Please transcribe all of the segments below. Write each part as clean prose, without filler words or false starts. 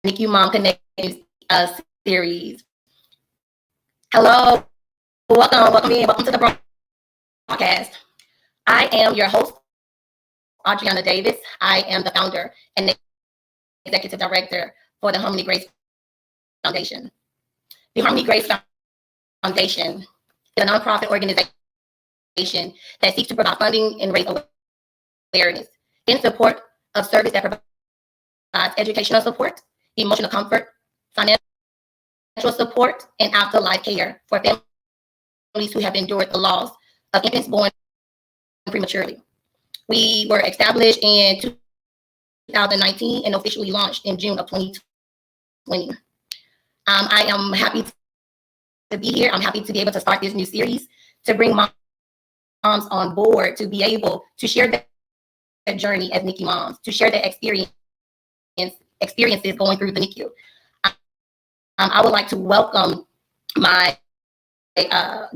NICU Mom Connect Series. Hello, welcome to the broadcast. I am your host, Adriana Davis. I am the founder and executive director for the Harmony Grace Foundation. The Harmony Grace Foundation is a nonprofit organization that seeks to provide funding and raise awareness in support of service that provides educational support, emotional comfort, financial support, and afterlife care for families who have endured the loss of infants born prematurely. We were established in 2019 and officially launched in June of 2020. I am happy to be here. I'm happy to be able to start this new series to bring moms on board to be able to share their journey as NICU moms, to share their experiences going through the NICU. I would like to welcome my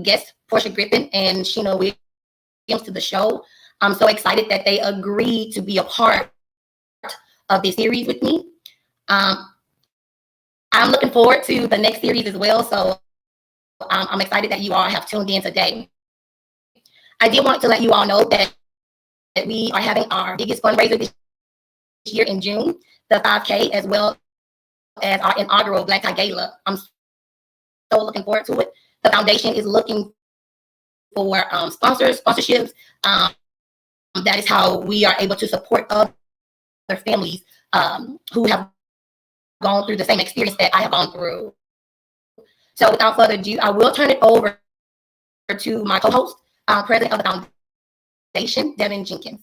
guests, Portia Griffin and Sheena Williams, to the show. I'm so excited that they agreed to be a part of this series with me. I'm looking forward to the next series as well, so I'm excited that you all have tuned in today. I did want to let you all know that we are having our biggest fundraiser this year in June, the 5K, as well as our inaugural Black Tie Gala. I'm so looking forward to it. The foundation is looking for sponsorships. That is how we are able to support other families who have gone through the same experience that I have gone through. So without further ado, I will turn it over to my co-host, president of the foundation, Devin Jenkins.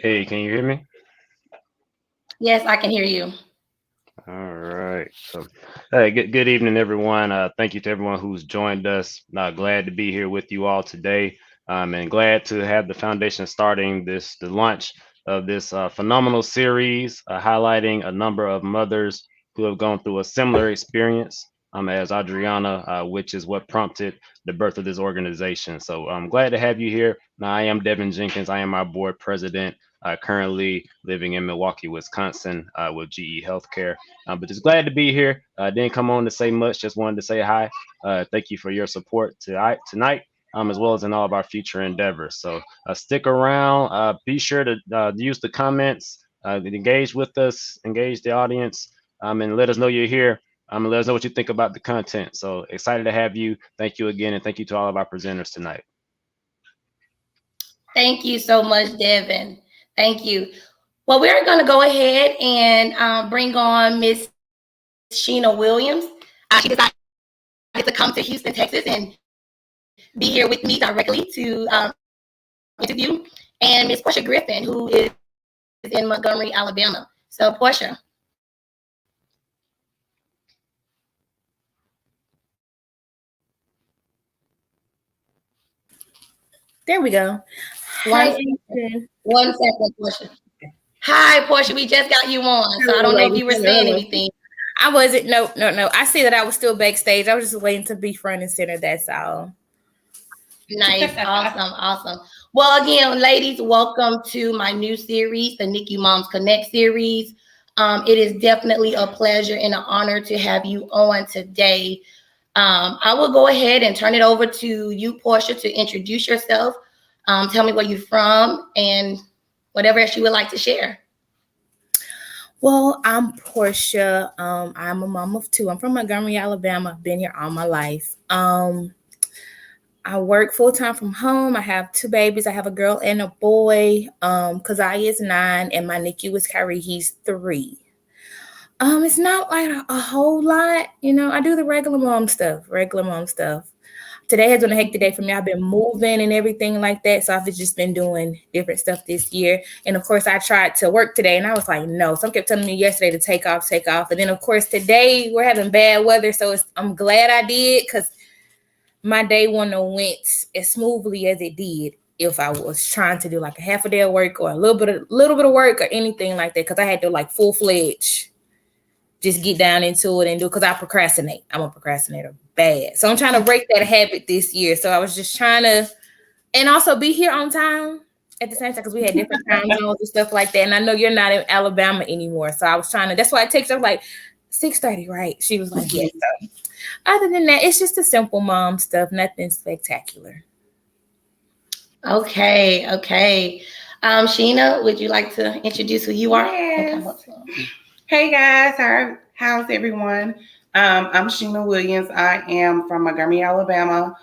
Hey, can you hear me? Yes, I can hear you. All right. So, hey, good evening, everyone. Thank you to everyone who's joined us. Glad to be here with you all today, and glad to have the foundation starting the launch of this phenomenal series, highlighting a number of mothers who have gone through a similar experience as Adriana, which is what prompted the birth of this organization. So I'm glad to have you here. Now, I am Devin Jenkins. I am our board president. Currently living in Milwaukee, Wisconsin, with GE Healthcare. But just glad to be here. Didn't come on to say much, just wanted to say hi. Thank you for your support tonight, as well as in all of our future endeavors. So stick around. Be sure to use the comments, engage with us, engage the audience, and let us know you're here. And let us know what you think about the content. So excited to have you. Thank you again, and thank you to all of our presenters tonight. Thank you so much, Devin. Thank you. Well, we're going to go ahead and bring on Miss Sheena Williams. She decided to come to Houston, Texas, and be here with me directly to interview. And Miss Portia Griffin, who is in Montgomery, Alabama. So, Portia. There we go. One second, Portia. Hi, Portia. We just got you on, so I don't know if you were saying anything. I wasn't. No. I see that I was still backstage. I was just waiting to be front and center. That's all. Nice. Awesome. Well, again, ladies, welcome to my new series, the NICU Moms Connect Series. It is definitely a pleasure and an honor to have you on today. I will go ahead and turn it over to you, Portia, to introduce yourself. Tell me where you're from and whatever else you would like to share. Well, I'm Portia. I'm a mom of two. I'm from Montgomery, Alabama. I've been here all my life. I work full-time from home. I have two babies. I have a girl and a boy. Kazai is 9 and my NICU is Kyrie. He's 3. It's not like a whole lot. I do the regular mom stuff. Today has been a hectic day for me. I've been moving and everything like that. So I've just been doing different stuff this year. And of course, I tried to work today and I was like, no. Some kept telling me yesterday to take off. And then, of course, today we're having bad weather. So I'm glad I did because my day wouldn't have went as smoothly as it did if I was trying to do like a half a day of work or a little bit of work or anything like that. Because I had to like full-fledged just get down into it and do it because I procrastinate. I'm a procrastinator bad. So I'm trying to break that habit this year. So I was just trying to and also be here on time at the same time, because we had different time zones and stuff like that. And I know you're not in Alabama anymore, so I was trying to. That's why I texted her like 6:30, right? She was like, "Yes." So other than that, it's just a simple mom stuff, nothing spectacular. Okay, okay. Sheena, would you like to introduce who you are? Yes. Okay. Hey guys, how's everyone? I'm Sheena Williams. I am from Montgomery, Alabama.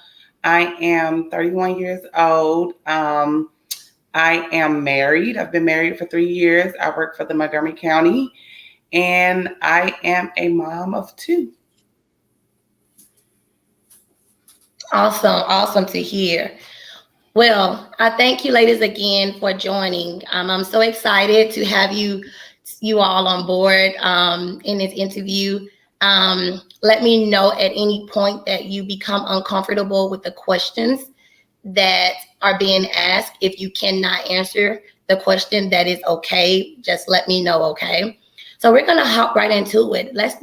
I am 31 years old. I am married. I've been married for 3 years. I work for the Montgomery County, and I am a mom of 2. Awesome, awesome to hear. Well, I thank you ladies again for joining. I'm so excited to have you all on board in this interview. Let me know at any point that you become uncomfortable with the questions that are being asked. If you cannot answer the question, that is okay. Just let me know, okay? So we're gonna hop right into it. Let's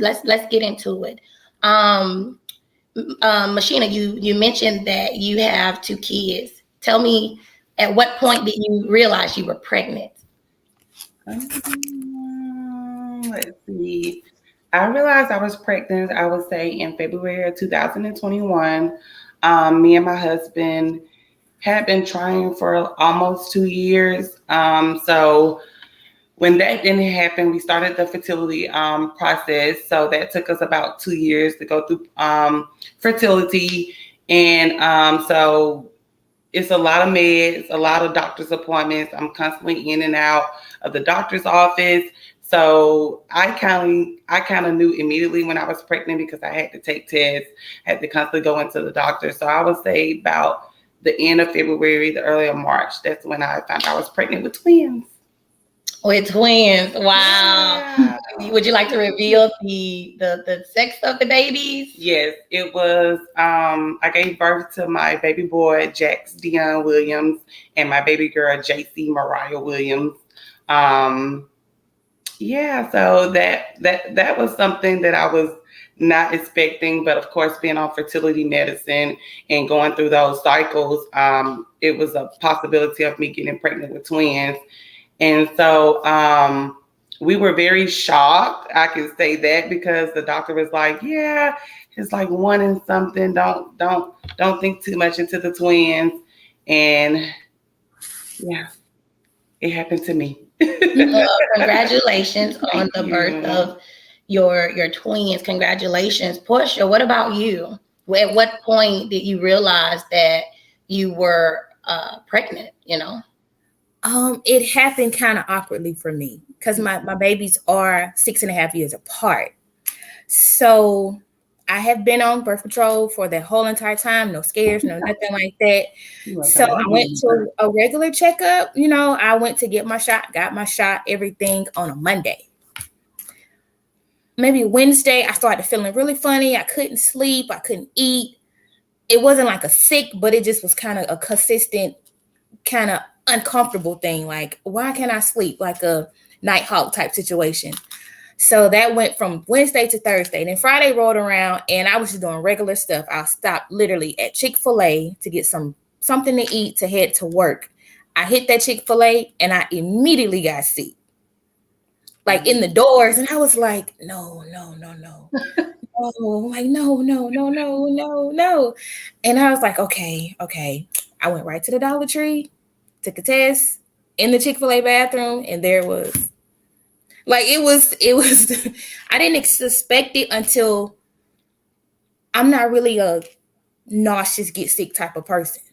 get into it. Machina, you mentioned that you have 2 kids. Tell me, at what point did you realize you were pregnant? Let's see. I realized I was pregnant, I would say, in February of 2021. Me and my husband had been trying for almost 2 years. So when that didn't happen, we started the fertility process. So that took us about 2 years to go through fertility. And so it's a lot of meds, a lot of doctor's appointments. I'm constantly in and out of the doctor's office. So I kind of knew immediately when I was pregnant because I had to take tests, had to constantly go into the doctor. So I would say about the end of February, the early of March, that's when I found I was pregnant with twins. With twins, wow. Yeah. Would you like to reveal the sex of the babies? Yes, it was, I gave birth to my baby boy, Jax Dion Williams, and my baby girl, JC Mariah Williams. Yeah, so that was something that I was not expecting, but of course, being on fertility medicine and going through those cycles, it was a possibility of me getting pregnant with twins. And so we were very shocked. I can say that because the doctor was like, "Yeah, it's like 1 and something. Don't think too much into the twins." And yeah, it happened to me. Congratulations on the birth of your twins. Congratulations. Portia, what about you? At what point did you realize that you were pregnant, It happened kind of awkwardly for me because my babies are 6.5 years apart. So I have been on birth control for the whole entire time. No scares, no nothing like that. So I went to a regular checkup. I went to get my shot, got my shot, everything on a Monday. Maybe Wednesday, I started feeling really funny. I couldn't sleep. I couldn't eat. It wasn't like a sick, but it just was kind of a consistent, kind of uncomfortable thing. Like, why can't I sleep? Like a Nighthawk type situation. So that went from Wednesday to Thursday. Then Friday rolled around and I was just doing regular stuff. I stopped literally at Chick-fil-A to get something to eat to head to work. I hit that Chick-fil-A and I immediately got sick. Like in the doors. And I was like, no. Oh, like, no. And I was like, okay. I went right to the Dollar Tree, took a test in the Chick-fil-A bathroom, and there it was. Like it was, I didn't suspect it until I'm not really a nauseous, get sick type of person.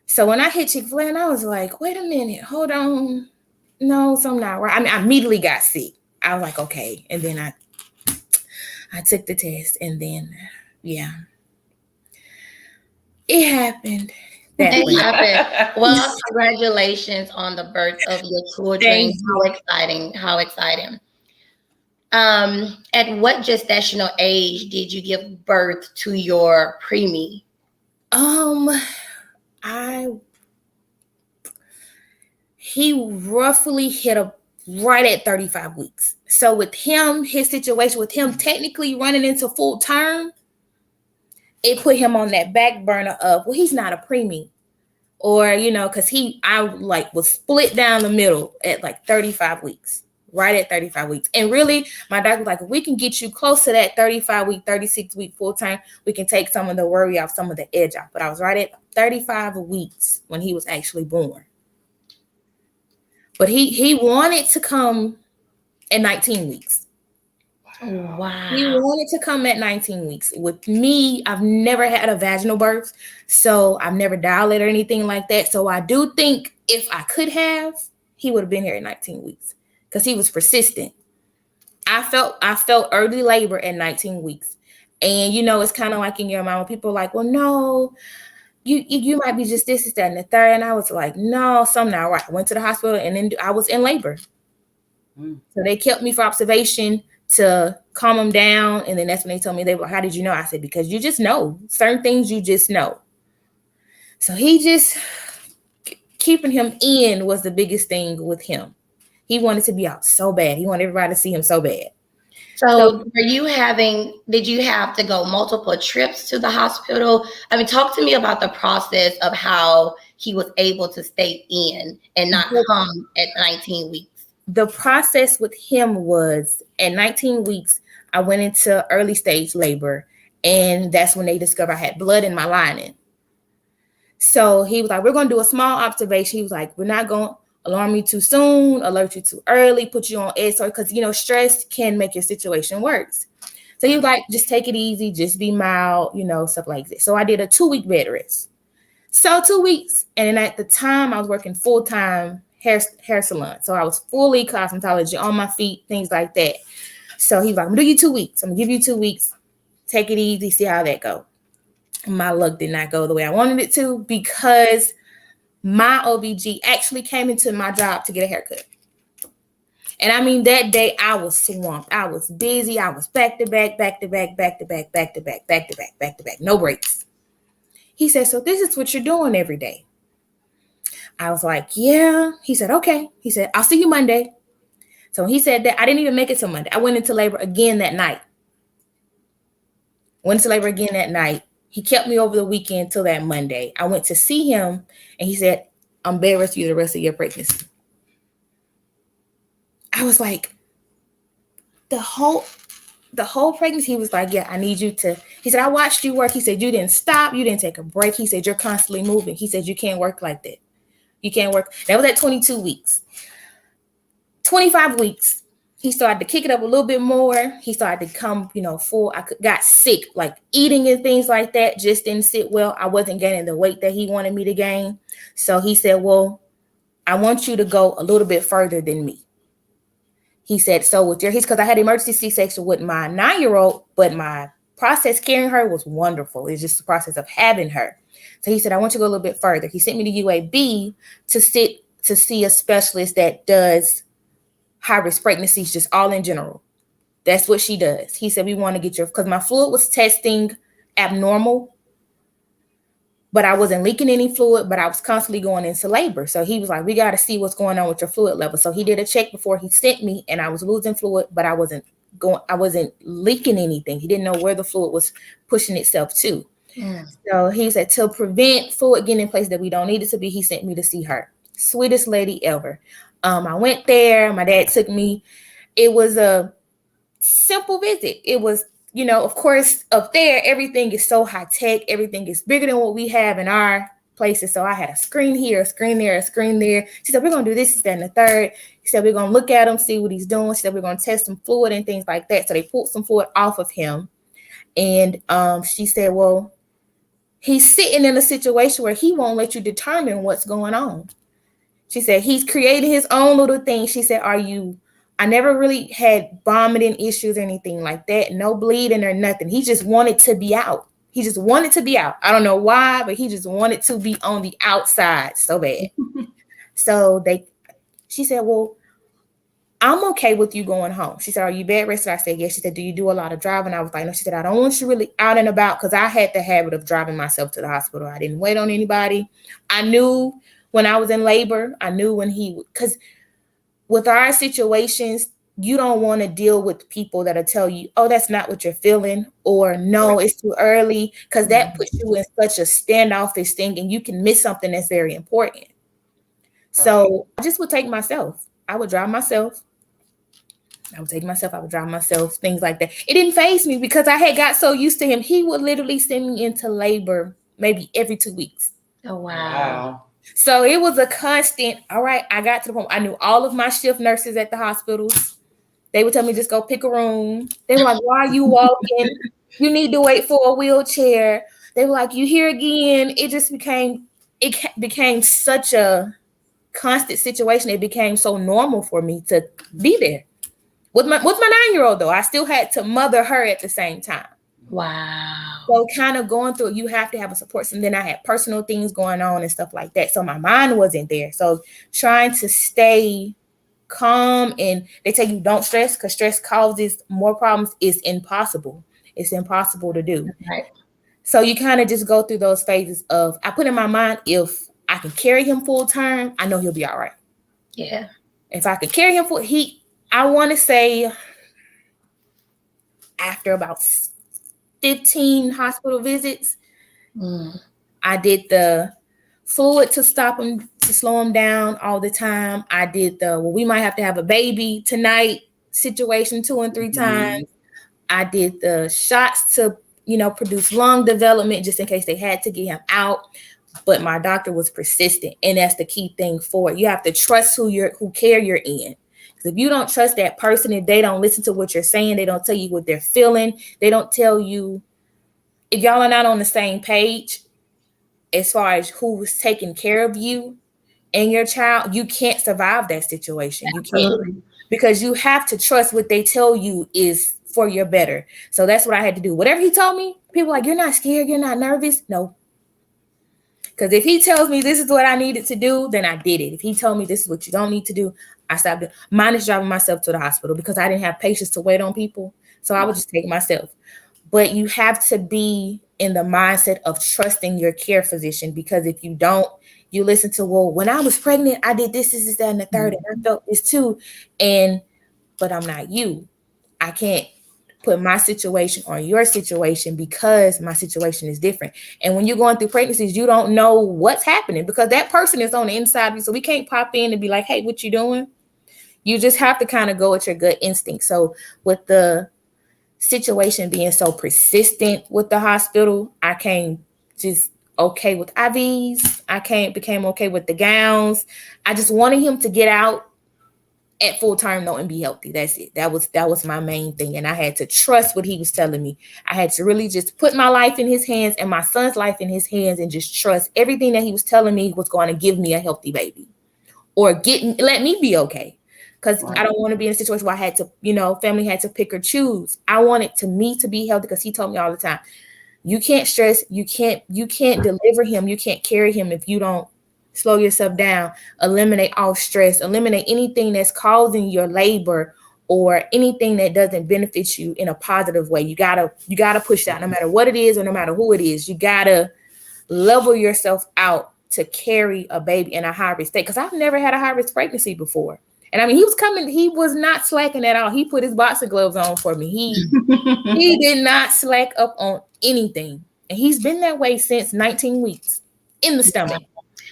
So when I hit Chick-fil-A, and I was like, wait a minute, hold on. No, something not right. I mean, I immediately got sick. I was like, okay. And then I took the test, and then, yeah, it happened. Well, congratulations on the birth of your children. How exciting. At what gestational age did you give birth to your preemie? He roughly hit right at 35 weeks. So with him, his situation with him technically running into full term, it put him on that back burner of, well, he's not a preemie. or, you know, because I like was split down the middle at like 35 weeks, right at 35 weeks. And really, my doctor was like, if we can get you close to that 35-week, 36-week full time, we can take some of the worry off, some of the edge off. But I was right at 35 weeks when he was actually born. But he wanted to come at 19 weeks. Wow. He wanted to come at 19 weeks. With me, I've never had a vaginal birth, so I've never dilated or anything like that. So I do think if I could have, he would have been here at 19 weeks because he was persistent. I felt early labor at 19 weeks. And, you know, it's kind of like in your mind when people are like, well, no, you might be just this, that, and the third. And I was like, no, something not right. I went to the hospital and then I was in labor. So they kept me for observation to calm them down. And then that's when they told me, they were, how did you know? I said, because you just know certain things, you just know. So he just keeping him in was the biggest thing with him. He wanted to be out so bad. He wanted everybody to see him so bad. So did you have to go multiple trips to the hospital? I mean, talk to me about the process of how he was able to stay in and not come at 19 weeks. The process with him was at 19 weeks, I went into early stage labor, and that's when they discovered I had blood in my lining. So he was like, we're going to do a small observation. He was like, we're not going to alarm you too soon, alert you too early, put you on edge, because, you know, stress can make your situation worse. So he was like, just take it easy, just be mild, you know, stuff like this. So I did a 2-week bed rest. So 2 weeks. And then at the time I was working full-time hair salon. So I was fully cosmetology on my feet, things like that. So he was like, I'm gonna do you 2 weeks. I'm gonna give you 2 weeks. Take it easy, see how that go. My luck did not go the way I wanted it to because my OBG actually came into my job to get a haircut. And I mean, that day I was swamped. I was busy. I was back to back, no breaks. He said, so this is what you're doing every day. I was like, yeah. He said, okay. He said, I'll see you Monday. So he said that I didn't even make it till Monday. I went into labor again that night. He kept me over the weekend till that Monday. I went to see him and he said, I'm bed rest you the rest of your pregnancy. I was like, the whole pregnancy, he was like, yeah, I need you to, he said, I watched you work. He said, you didn't stop. You didn't take a break. He said, you're constantly moving. He said, you can't work like that. You can't work. That was at 22 weeks. 25 weeks, he started to kick it up a little bit more. He started to come, you know, full. I got sick, like eating and things like that just didn't sit well. I wasn't gaining the weight that he wanted me to gain. So he said, well, I want you to go a little bit further than me. He said, so with because I had emergency C-section with my 9-year-old, but my process carrying her was wonderful. It's just the process of having her. So he said, I want you to go a little bit further. He sent me to UAB to see a specialist that does high-risk pregnancies, just all in general. That's what she does. He said, we want to get because my fluid was testing abnormal, but I wasn't leaking any fluid, but I was constantly going into labor. So he was like, we got to see what's going on with your fluid level. So he did a check before he sent me, and I was losing fluid, but I wasn't leaking anything. He didn't know where the fluid was pushing itself to. So he said, to prevent fluid getting in place that we don't need it to be, he sent me to see her. Sweetest lady ever. I went there. My dad took me. It was a simple visit. It was, you know, of course, up there, everything is so high tech. Everything is bigger than what we have in our places. So I had a screen here, a screen there, a screen there. She said, we're going to do this, that, and the third. He said, we're going to look at him, see what he's doing. She said, we're going to test some fluid and things like that. So they pulled some fluid off of him. And she said, well, he's sitting in a situation where he won't let you determine what's going on. She said, he's created his own little thing. She said, I never really had vomiting issues or anything like that. No bleeding or nothing. He just wanted to be out. I don't know why, but he just wanted to be on the outside so bad. So she said, well, I'm okay with you going home. She said, are you bed rested? I said, yes. She said, do you do a lot of driving? I was like, no. She said, I don't want you really out and about because I had the habit of driving myself to the hospital. I didn't wait on anybody. I knew when I was in labor, because with our situations, you don't want to deal with people that'll tell you, oh, that's not what you're feeling, or no, it's too early, because that puts you in such a standoffish thing and you can miss something that's very important. So I just would take myself. I would drive myself. I would drive myself, things like that. It didn't faze me because I had got so used to him. He would literally send me into labor maybe every 2 weeks. Oh, wow. So it was a constant, all right, I got to the point. I knew all of my shift nurses at the hospitals. They would tell me, just go pick a room. They were like, why are you walking? You need to wait for a wheelchair. They were like, you here again. It became such a constant situation. It became so normal for me to be there. With my 9-year-old, though, I still had to mother her at the same time. Wow. So kind of going through it, you have to have a support system. Then I had personal things going on and stuff like that. So my mind wasn't there. So trying to stay calm, and they tell you don't stress because stress causes more problems, is impossible. It's impossible to do. Right. So you kind of just go through those phases of, I put in my mind, if I can carry him full term, I know he'll be all right. Yeah. If I could carry him I want to say after about 15 hospital visits, I did the fluid to stop him, to slow him down all the time. I did we might have to have a baby tonight situation 2 and 3 times. I did the shots to, produce lung development just in case they had to get him out. But my doctor was persistent, and that's the key thing for it. You have to trust who care you're in. Because if you don't trust that person, if they don't listen to what you're saying, they don't tell you what they're feeling, they don't tell you, if y'all are not on the same page as far as who's taking care of you and your child, you can't survive that situation. Absolutely. You can't, because you have to trust what they tell you is for your better. So that's what I had to do. Whatever he told me, people like, you're not scared, you're not nervous. No. Because if he tells me this is what I needed to do, then I did it. If he told me this is what you don't need to do, I stopped it. Mine is driving myself to the hospital because I didn't have patience to wait on people. So I would just take myself. But you have to be in the mindset of trusting your care physician, because if you don't, you listen to, well, when I was pregnant, I did this, that, and the third, and I felt this too. But I'm not you. I can't put my situation on your situation because my situation is different. And when you're going through pregnancies, you don't know what's happening because that person is on the inside of you. So we can't pop in and be like, hey, what you doing? You just have to kind of go with your gut instinct. So with the situation being so persistent with the hospital, I came just okay with IVs. Became okay with the gowns. I just wanted him to get out at full term, though, and be healthy. That's it. That was my main thing. And I had to trust what he was telling me. I had to really just put my life in his hands and my son's life in his hands and just trust everything that he was telling me was going to give me a healthy baby or let me be okay. Because I don't want to be in a situation where I had to, family had to pick or choose. I wanted me to be healthy because he told me all the time, you can't stress, you can't deliver him, you can't carry him if you don't slow yourself down, eliminate all stress, eliminate anything that's causing your labor or anything that doesn't benefit you in a positive way. You gotta push that no matter what it is or no matter who it is. You gotta level yourself out to carry a baby in a high risk state. Because I've never had a high risk pregnancy before. And I mean, he was not slacking at all. He put his boxing gloves on for me. He did not slack up on anything. And he's been that way since 19 weeks in the stomach.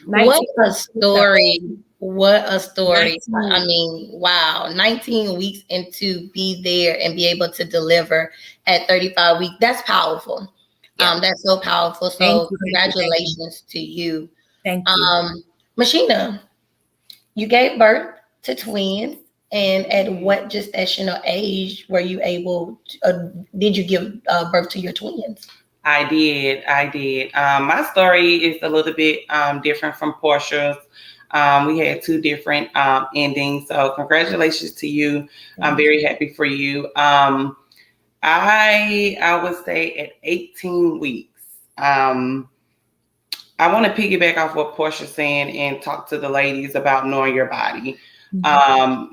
What a story. What a story. I mean, wow. 19 weeks and to be there and be able to deliver at 35 weeks. That's powerful. Yeah. That's so powerful. So congratulations to you. Thank you. Machina, you gave birth to twins. And at what gestational age were you able to, did you give birth to your twins? I did. My story is a little bit different from Portia's. We had 2 different endings. So congratulations to you. I'm very happy for you. I would say at 18 weeks. I want to piggyback off what Portia's saying and talk to the ladies about knowing your body.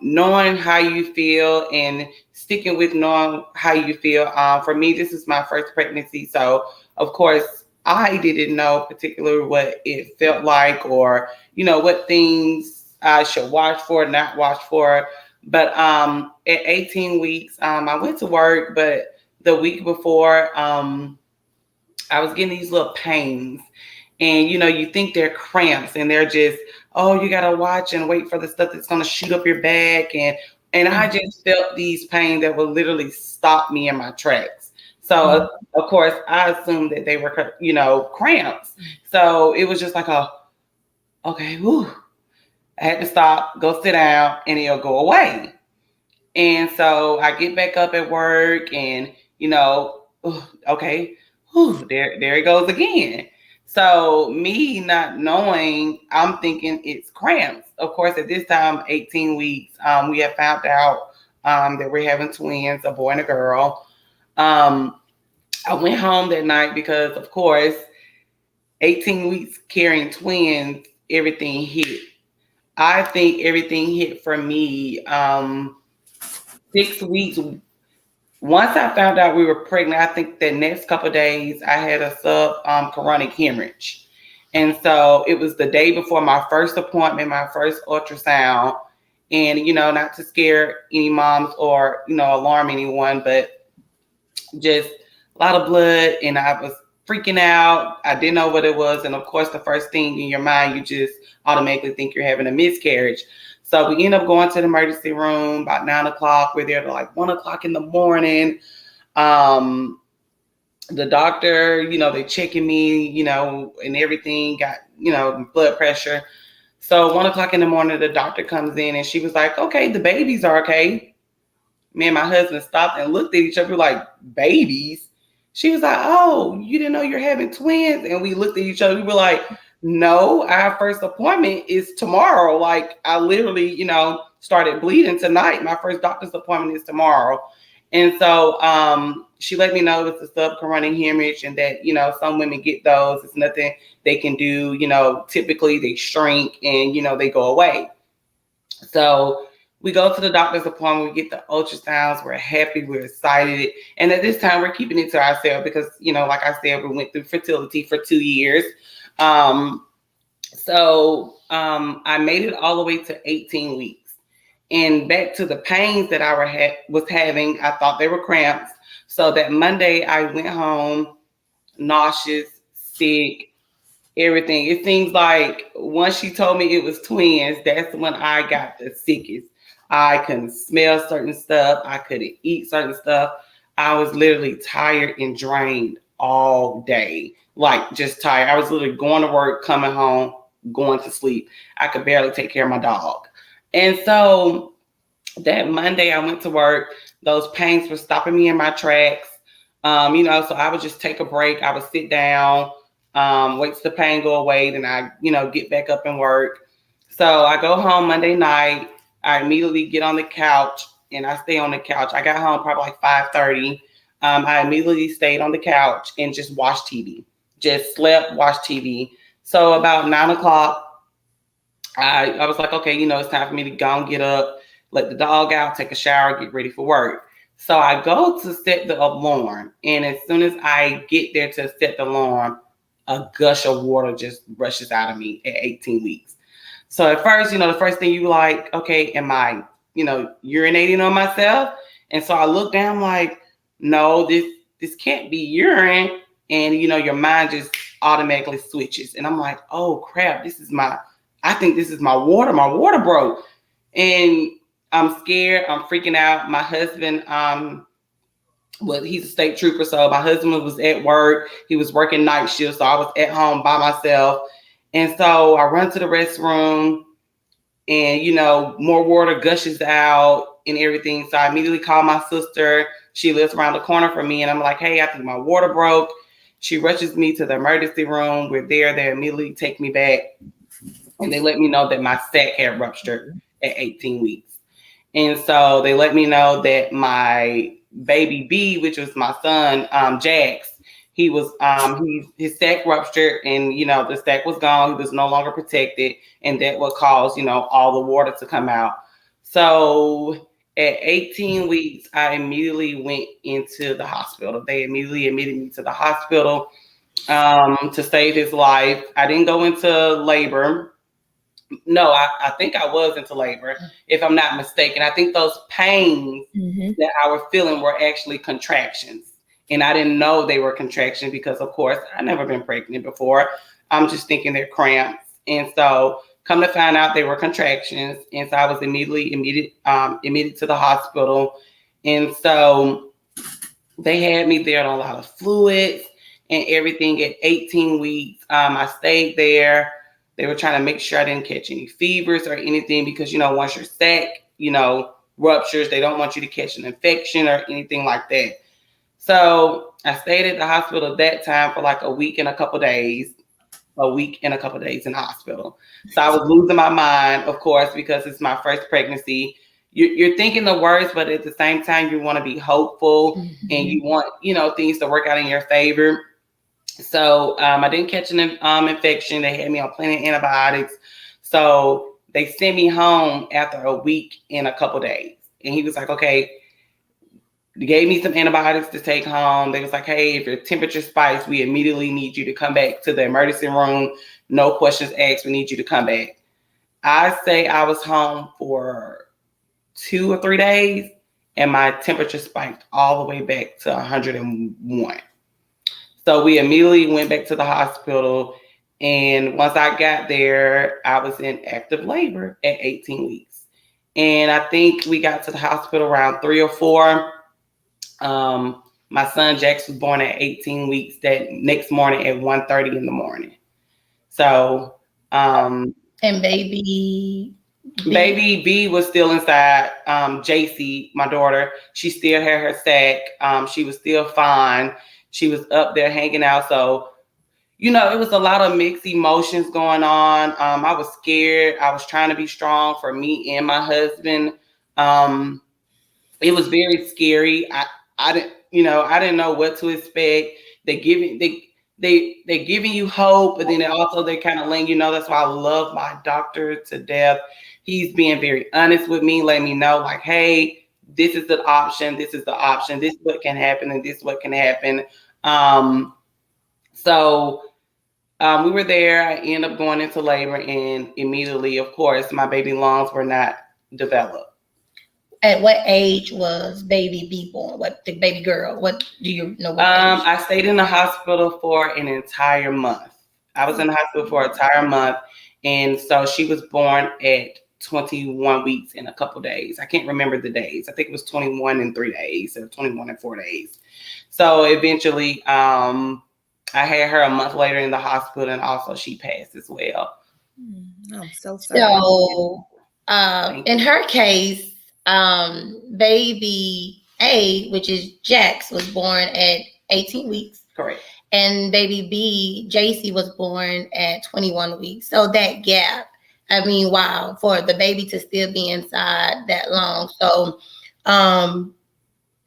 Knowing how you feel and sticking with knowing how you feel. For me, this is my first pregnancy. So, of course, I didn't know particularly what it felt like or, what things I should watch for, not watch for. But at 18 weeks, I went to work, but the week before, I was getting these little pains. And you think they're cramps, and they're just, oh, you gotta watch and wait for the stuff that's gonna shoot up your back. And I just felt these pains that would literally stop me in my tracks. So of course I assumed that they were, cramps. So it was just like okay, whew. I had to stop, go sit down, and it'll go away. And so I get back up at work, and okay, whew, there it goes again. So me not knowing, I'm thinking it's cramps. Of course, at this time, 18 weeks, we have found out that we're having twins, a boy and a girl. I went home that night because, of course, 18 weeks carrying twins, everything hit. I think everything hit for me 6 weeks. Once I found out we were pregnant, I think the next couple of days I had a subchorionic hemorrhage. And so it was the day before my first appointment, my first ultrasound. And, not to scare any moms or, alarm anyone, but just a lot of blood. And I was freaking out. I didn't know what it was. And of course, the first thing in your mind, you just automatically think you're having a miscarriage. So we end up going to the emergency room about 9 o'clock. We're there till like 1 o'clock in the morning. The doctor, they checking me, and everything, got, blood pressure. So 1 o'clock in the morning, the doctor comes in, and she was like, okay, the babies are okay. Me and my husband stopped and looked at each other like, babies? She was like, oh, you didn't know you're having twins? And we looked at each other. We were like, no, our first appointment is tomorrow. Like, I literally, started bleeding tonight. My first doctor's appointment is tomorrow. And so she let me know it's a subchorionic hemorrhage, and that, some women get those. It's nothing they can do. Typically they shrink and, they go away. So we go to the doctor's appointment. We get the ultrasounds. We're happy. We're excited. And at this time, we're keeping it to ourselves because, like I said, we went through fertility for 2 years. So I made it all the way to 18 weeks, and back to the pains that I was having. I thought they were cramps. So that Monday I went home, nauseous, sick, everything. It seems like once she told me it was twins, that's when I got the sickest. I couldn't smell certain stuff. I couldn't eat certain stuff. I was literally tired and drained all day. Like, just tired. I was literally going to work, coming home, going to sleep. I could barely take care of my dog. And so that Monday I went to work. Those pains were stopping me in my tracks. So I would just take a break. I would sit down, wait till the pain go away. Then I, get back up and work. So I go home Monday night. I immediately get on the couch, and I stay on the couch. I got home probably like 5:30. I immediately stayed on the couch and just watched TV. Just slept, watched TV. So about 9 o'clock, I was like, okay, it's time for me to go and get up, let the dog out, take a shower, get ready for work. So I go to set the alarm. And as soon as I get there to set the alarm, a gush of water just rushes out of me at 18 weeks. So at first, the first thing you like, okay, am I, urinating on myself? And so I look down like, no, this can't be urine. And, your mind just automatically switches. And I'm like, oh, crap, I think this is my water. My water broke. And I'm scared. I'm freaking out. My husband, he's a state trooper. So my husband was at work. He was working night shift. So I was at home by myself. And so I run to the restroom, and, more water gushes out and everything. So I immediately call my sister. She lives around the corner from me. And I'm like, hey, I think my water broke. She rushes me to the emergency room. We're there. They immediately take me back. And they let me know that my sac had ruptured at 18 weeks. And so they let me know that my baby B, which was my son, Jax, his sac ruptured, and, the sac was gone. He was no longer protected. And that would cause, all the water to come out. So at 18 weeks, I immediately went into the hospital. They immediately admitted me to the hospital to save his life. I didn't go into labor. No, I think I was into labor, if I'm not mistaken. I think those pains that I was feeling were actually contractions. And I didn't know they were contractions because, of course, I've never been pregnant before. I'm just thinking they're cramps. And so come to find out they were contractions. And so I was immediate to the hospital. And so they had me there on a lot of fluids and everything at 18 weeks. I stayed there. They were trying to make sure I didn't catch any fevers or anything because, once your sac, ruptures, they don't want you to catch an infection or anything like that. So I stayed at the hospital at that time for like a week and a couple days in the hospital. So I was losing my mind, of course, because it's my first pregnancy. You're thinking the worst, but at the same time, you want to be hopeful and you want, things to work out in your favor. So I didn't catch an infection. They had me on plenty of antibiotics. So they sent me home after a week and a couple days. And he was like, okay, they gave me some antibiotics to take home. They was like, hey, if your temperature spikes, we immediately need you to come back to the emergency room. No questions asked. We need you to come back. I say I was home for 2 or 3 days and my temperature spiked all the way back to 101. So we immediately went back to the hospital. And once I got there, I was in active labor at 18 weeks. And I think we got to the hospital around 3 or 4. My son Jax was born at 18 weeks that next morning at 1:30 in the morning. So, and baby B was still inside. JC, my daughter, she still had her sac. She was still fine. She was up there hanging out. So, it was a lot of mixed emotions going on. I was scared. I was trying to be strong for me and my husband. It was very scary. I didn't know what to expect. They're giving you hope, but then they're kind of letting you know. That's why I love my doctor to death. He's being very honest with me, letting me know like, hey, this is the option. This is the option. This is what can happen, and this is what can happen. So we were there. I ended up going into labor, and immediately, of course, my baby lungs were not developed. At what age was baby B born? What the baby girl? What do you know? I stayed in the hospital for an entire month. I was in the hospital for an entire month, and so she was born at 21 weeks in a couple days. I can't remember the days. I think it was 21 and 3 days or 21 and 4 days. So eventually, I had her a month later in the hospital, and also she passed as well. I'm so sorry. So, in her case, baby A, which is Jax, was born at 18 weeks. Correct. And baby B, JC, was born at 21 weeks. So that gap, I mean, wow, for the baby to still be inside that long. So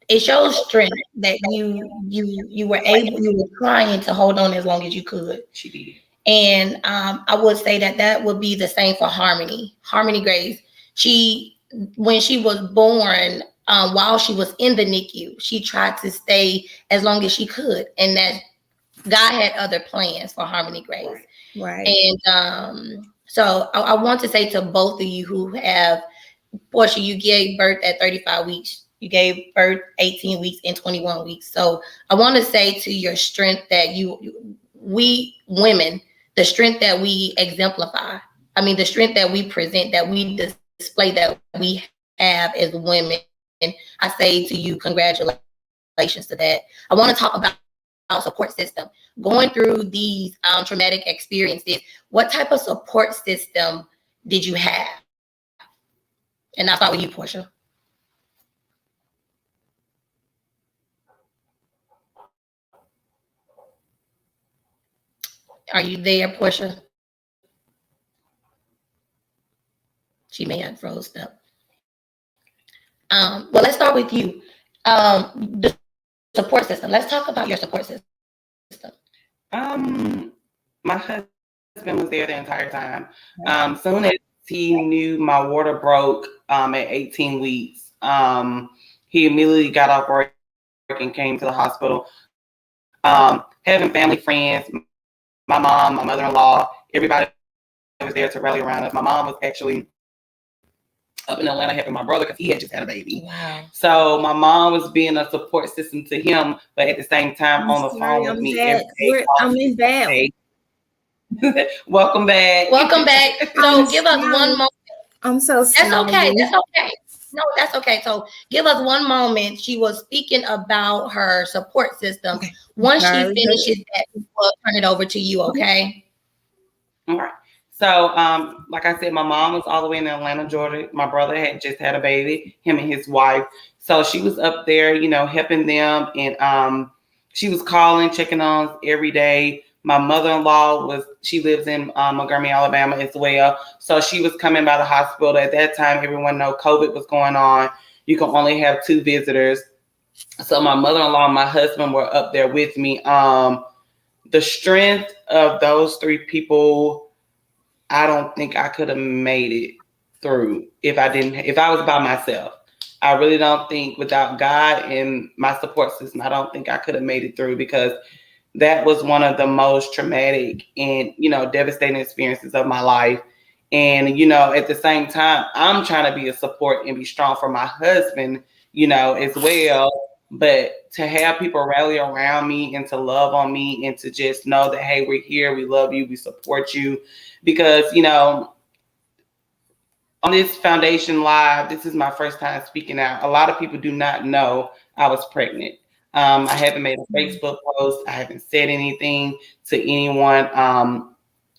it shows strength that you were trying to hold on as long as you could. She did. And I would say that would be the same for Harmony Grace. When she was born, while she was in the NICU, she tried to stay as long as she could, and that God had other plans for Harmony Grace. Right. And so I want to say to both of you who have, Portia, you gave birth at 35 weeks. You gave birth 18 weeks and 21 weeks. So I want to say to your strength that we women, the strength that we exemplify, the strength that we present, that we display, that we have as women, I say to you, congratulations to that. I want to talk about our support system. Going through these traumatic experiences, what type of support system did you have? And I'll start with you, Portia. Are you there, Portia? She may have froze up. Well, let's start with you. The support system. Let's talk about your support system. My husband was there the entire time. Soon as he knew my water broke at 18 weeks, he immediately got off work and came to the hospital. Having family, friends, my mom, my mother-in-law, everybody was there to rally around us. My mom was actually up in Atlanta helping my brother because he had just had a baby. Wow. So my mom was being a support system to him, but at the same time on the phone with me every day. I'm in bed. Welcome back. Welcome back. So give us one moment. I'm so sorry. That's okay. That's okay. No, that's okay. So give us one moment. She was speaking about her support system. Okay. Once she finishes that, we'll turn it over to you, okay? All right. So, like I said, my mom was all the way in Atlanta, Georgia. My brother had just had a baby, him and his wife. So she was up there, you know, helping them. And she was calling, checking on us every day. My mother-in-law she lives in Montgomery, Alabama as well. So she was coming by the hospital. At that time, everyone know COVID was going on. You can only have 2 visitors. So my mother-in-law and my husband were up there with me. The strength of those 3 people, I don't think I could have made it through if I was by myself. I really don't think without God and my support system, I don't think I could have made it through, because that was one of the most traumatic and, you know, devastating experiences of my life. And, you know, at the same time, I'm trying to be a support and be strong for my husband, you know, as well. But to have people rally around me and to love on me and to just know that, hey, we're here, we love you, we support you. Because, you know, on this Foundation Live, this is my first time speaking out. A lot of people do not know I was pregnant. I haven't made a Facebook post. I haven't said anything to anyone.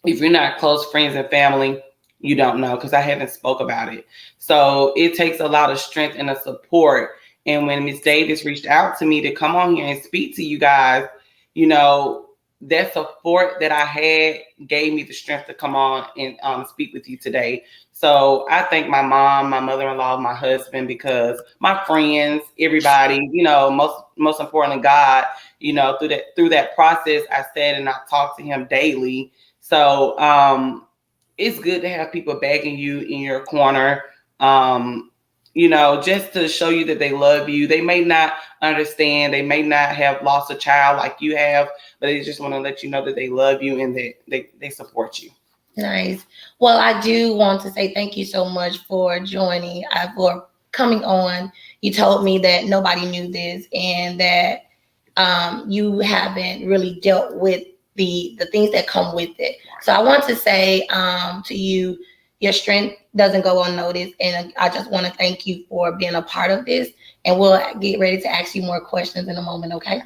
If you're not close friends and family, you don't know, because I haven't spoke about it. So it takes a lot of strength and a support. And when Miss Davis reached out to me to come on here and speak to you guys, you know, that support that I had gave me the strength to come on and speak with you today. So I thank my mom, my mother-in-law, my husband, because my friends, everybody, you know, most importantly, God, you know, through that process, I sat and I talked to him daily. So it's good to have people backing you in your corner. You know, just to show you that they love you. They may not understand. They may not have lost a child like you have, but they just want to let you know that they love you and that they support you. Nice. Well, I do want to say thank you so much for joining, for coming on. You told me that nobody knew this and that you haven't really dealt with the things that come with it. So I want to say to you, your strength doesn't go unnoticed. And I just want to thank you for being a part of this. And we'll get ready to ask you more questions in a moment, okay?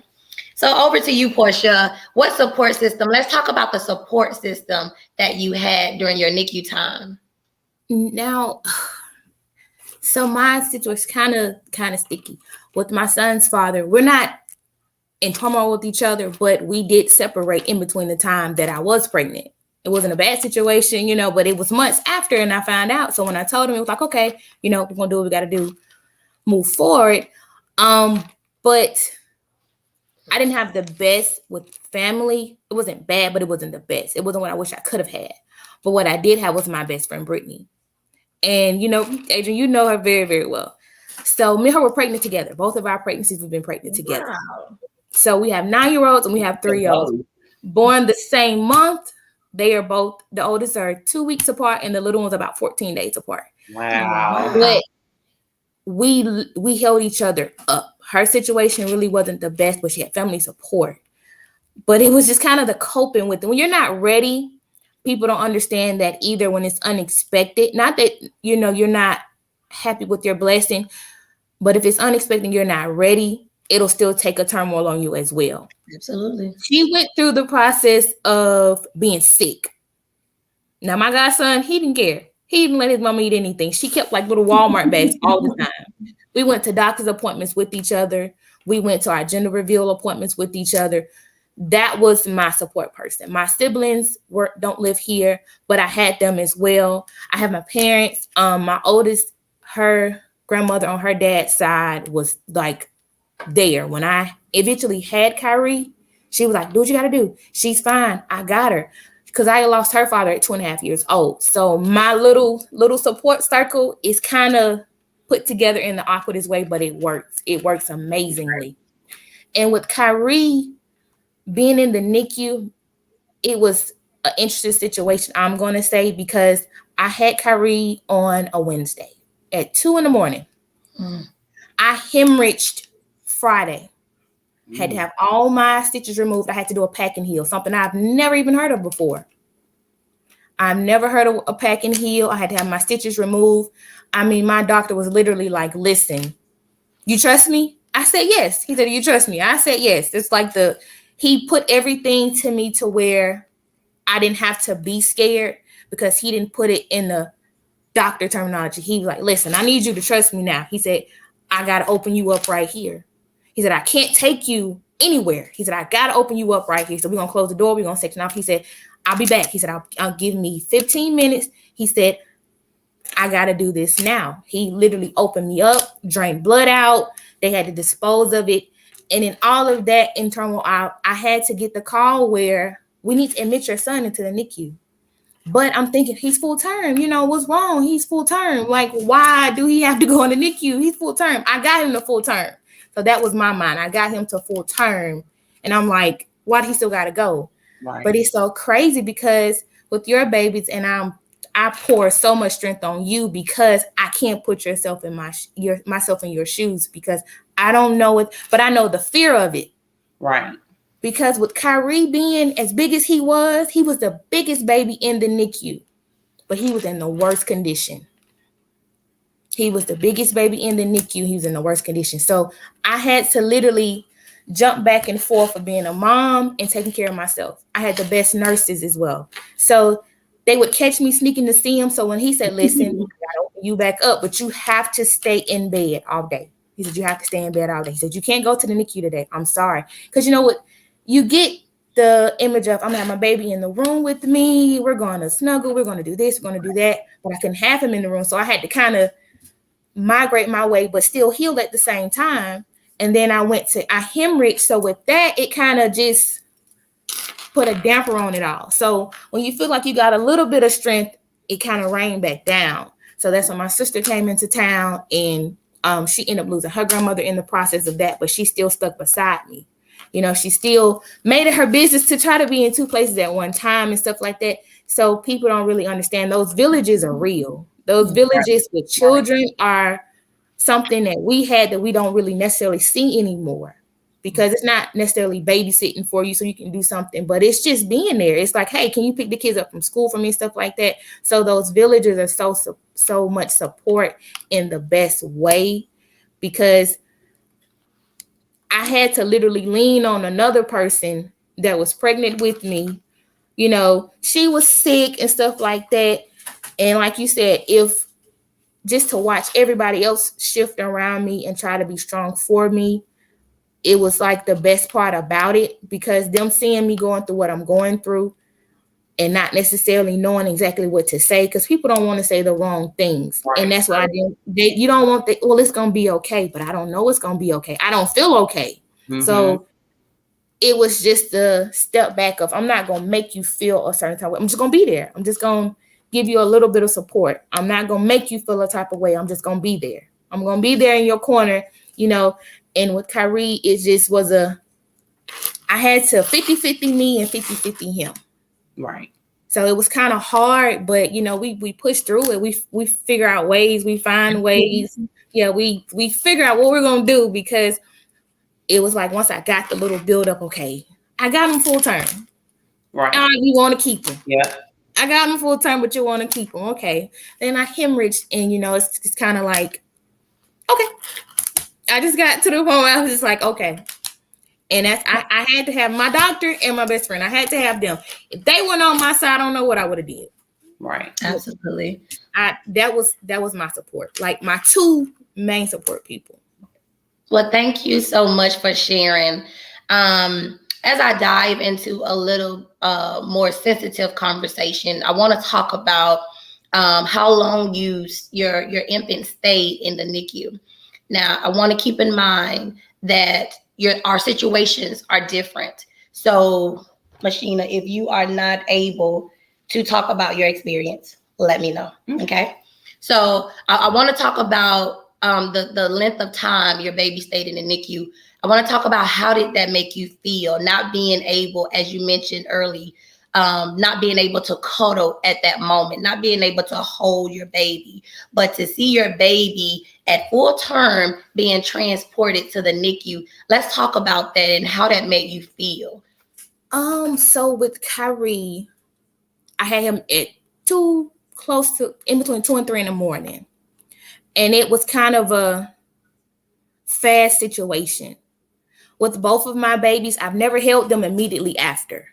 So over to you, Portia. What support system? Let's talk about the support system that you had during your NICU time. Now, so my situation kind of sticky with my son's father. We're not in turmoil with each other, but we did separate in between the time that I was pregnant. It wasn't a bad situation, you know, but it was months after, and I found out. So when I told him, it was like, okay, you know, we're gonna do what we gotta do, move forward. But I didn't have the best with family. It wasn't bad, but it wasn't the best. It wasn't what I wish I could have had. But what I did have was my best friend, Brittany. And, you know, Adrian, you know her very, very well. So me and her were pregnant together. Both of our pregnancies, we've been pregnant together. Wow. So we have 9-year-olds and we have 3-year-olds. Born the same month. They are both, the oldest are 2 weeks apart and the little one's about 14 days apart. Wow. But we held each other up. Her situation really wasn't the best, but she had family support. But it was just kind of the coping with it. When you're not ready, people don't understand that either when it's unexpected. Not that, you know, you're not happy with your blessing, but if it's unexpected, you're not ready, it'll still take a turmoil on you as well. Absolutely. She went through the process of being sick. Now, my godson, he didn't care. He didn't let his mama eat anything. She kept like little Walmart bags all the time. We went to doctor's appointments with each other. We went to our gender reveal appointments with each other. That was my support person. My siblings don't live here, but I had them as well. I have my parents. My oldest, her grandmother on her dad's side was like there. When I eventually had Kyrie, she was like, do what you got to do. She's fine. I got her. Because I lost her father at 2.5 years old. So my little support circle is kind of put together in the awkwardest way, but it works. It works amazingly. And with Kyrie being in the NICU, it was an interesting situation, I'm going to say, because I had Kyrie on a Wednesday at 2 a.m. I hemorrhaged Friday. Had to have all my stitches removed. I had to do a pack and heal, something I've never even heard of before. I've never heard of a pack and heal. I had to have my stitches removed. I mean, my doctor was literally like, listen, you trust me? I said, yes. He said, you trust me? I said, yes. It's like he put everything to me to where I didn't have to be scared, because he didn't put it in the doctor terminology. He was like, listen, I need you to trust me now. He said, I got to open you up right here. He said, I can't take you anywhere. He said, I got to open you up right here. So we're going to close the door. We're going to section off. He said, I'll be back. He said, I'll give me 15 minutes. He said, I got to do this now. He literally opened me up, drained blood out. They had to dispose of it. And in all of that internal, I had to get the call where we need to admit your son into the NICU. But I'm thinking, he's full term. You know, what's wrong? He's full term. Like, why do he have to go in the NICU? He's full term. I got him to full term. So that was my mind. I got him to full term. And I'm like, why do he still got to go? Right. But it's so crazy, because with your babies, and I pour so much strength on you, because I can't put myself in your shoes, because I don't know it, but I know the fear of it. Right. Because with Kyrie being as big as he was the biggest baby in the NICU, but he was in the worst condition. He was the biggest baby in the NICU. He was in the worst condition. So I had to literally jump back and forth of being a mom and taking care of myself. I had the best nurses as well. So they would catch me sneaking to see him. So when he said, listen, I gotta open you back up, but you have to stay in bed all day. He said, you have to stay in bed all day. He said, you can't go to the NICU today. I'm sorry. Because you know what? You get the image of, I'm going to have my baby in the room with me. We're going to snuggle. We're going to do this. We're going to do that. But I couldn't have him in the room. So I had to kind of migrate my way, but still heal at the same time. And then I hemorrhaged. So with that, it kind of just put a damper on it all. So when you feel like you got a little bit of strength, it kind of rained back down. So that's when my sister came into town, and she ended up losing her grandmother in the process of that, but she still stuck beside me. You know, she still made it her business to try to be in two places at one time and stuff like that. So people don't really understand those villages are real. Those villages with children are something that we had that we don't really necessarily see anymore, because it's not necessarily babysitting for you so you can do something, but it's just being there. It's like, hey, can you pick the kids up from school for me and stuff like that? So those villages are so much support in the best way, because I had to literally lean on another person that was pregnant with me. You know, she was sick and stuff like that. And like you said, if just to watch everybody else shift around me and try to be strong for me, it was like the best part about it, because them seeing me going through what I'm going through and not necessarily knowing exactly what to say, because people don't want to say the wrong things. Right. And that's what I did. You don't want well, it's going to be okay, but I don't know it's going to be okay. I don't feel okay. Mm-hmm. So it was just a step back of, I'm not going to make you feel a certain type of way. I'm just going to be there. I'm just going to give you a little bit of support. I'm not going to make you feel a type of way. I'm just going to be there. I'm going to be there in your corner, you know. And with Kyrie, it just was I had to 50-50 me and 50-50 him. Right. So it was kind of hard, but you know, we pushed through it. We figure out ways, we find ways. Yeah, we figure out what we're gonna do, because it was like, once I got the little build up, okay, I got him full term. Right. You want to keep him. Yeah. I got him full term, but you want to keep him. Okay. Then I hemorrhaged, and you know, it's kind of like, okay. I just got to the point where I was just like, okay. And that's I had to have my doctor and my best friend. I had to have them. If they weren't on my side, I don't know what I would have did. Right. Absolutely. That was my support. Like my two main support people. Well, thank you so much for sharing. As I dive into a little more sensitive conversation, I want to talk about how long your infant stayed in the NICU. Now, I want to keep in mind that our situations are different. So, Machina, if you are not able to talk about your experience, let me know. Okay. So I want to talk about the length of time your baby stayed in the NICU. I want to talk about, how did that make you feel, not being able, as you mentioned early, not being able to cuddle at that moment, not being able to hold your baby, but to see your baby at full term being transported to the NICU. Let's talk about that and how that made you feel. So with Kyrie, I had him at in between 2 and 3 in the morning. And it was kind of a fast situation. With both of my babies, I've never held them immediately after.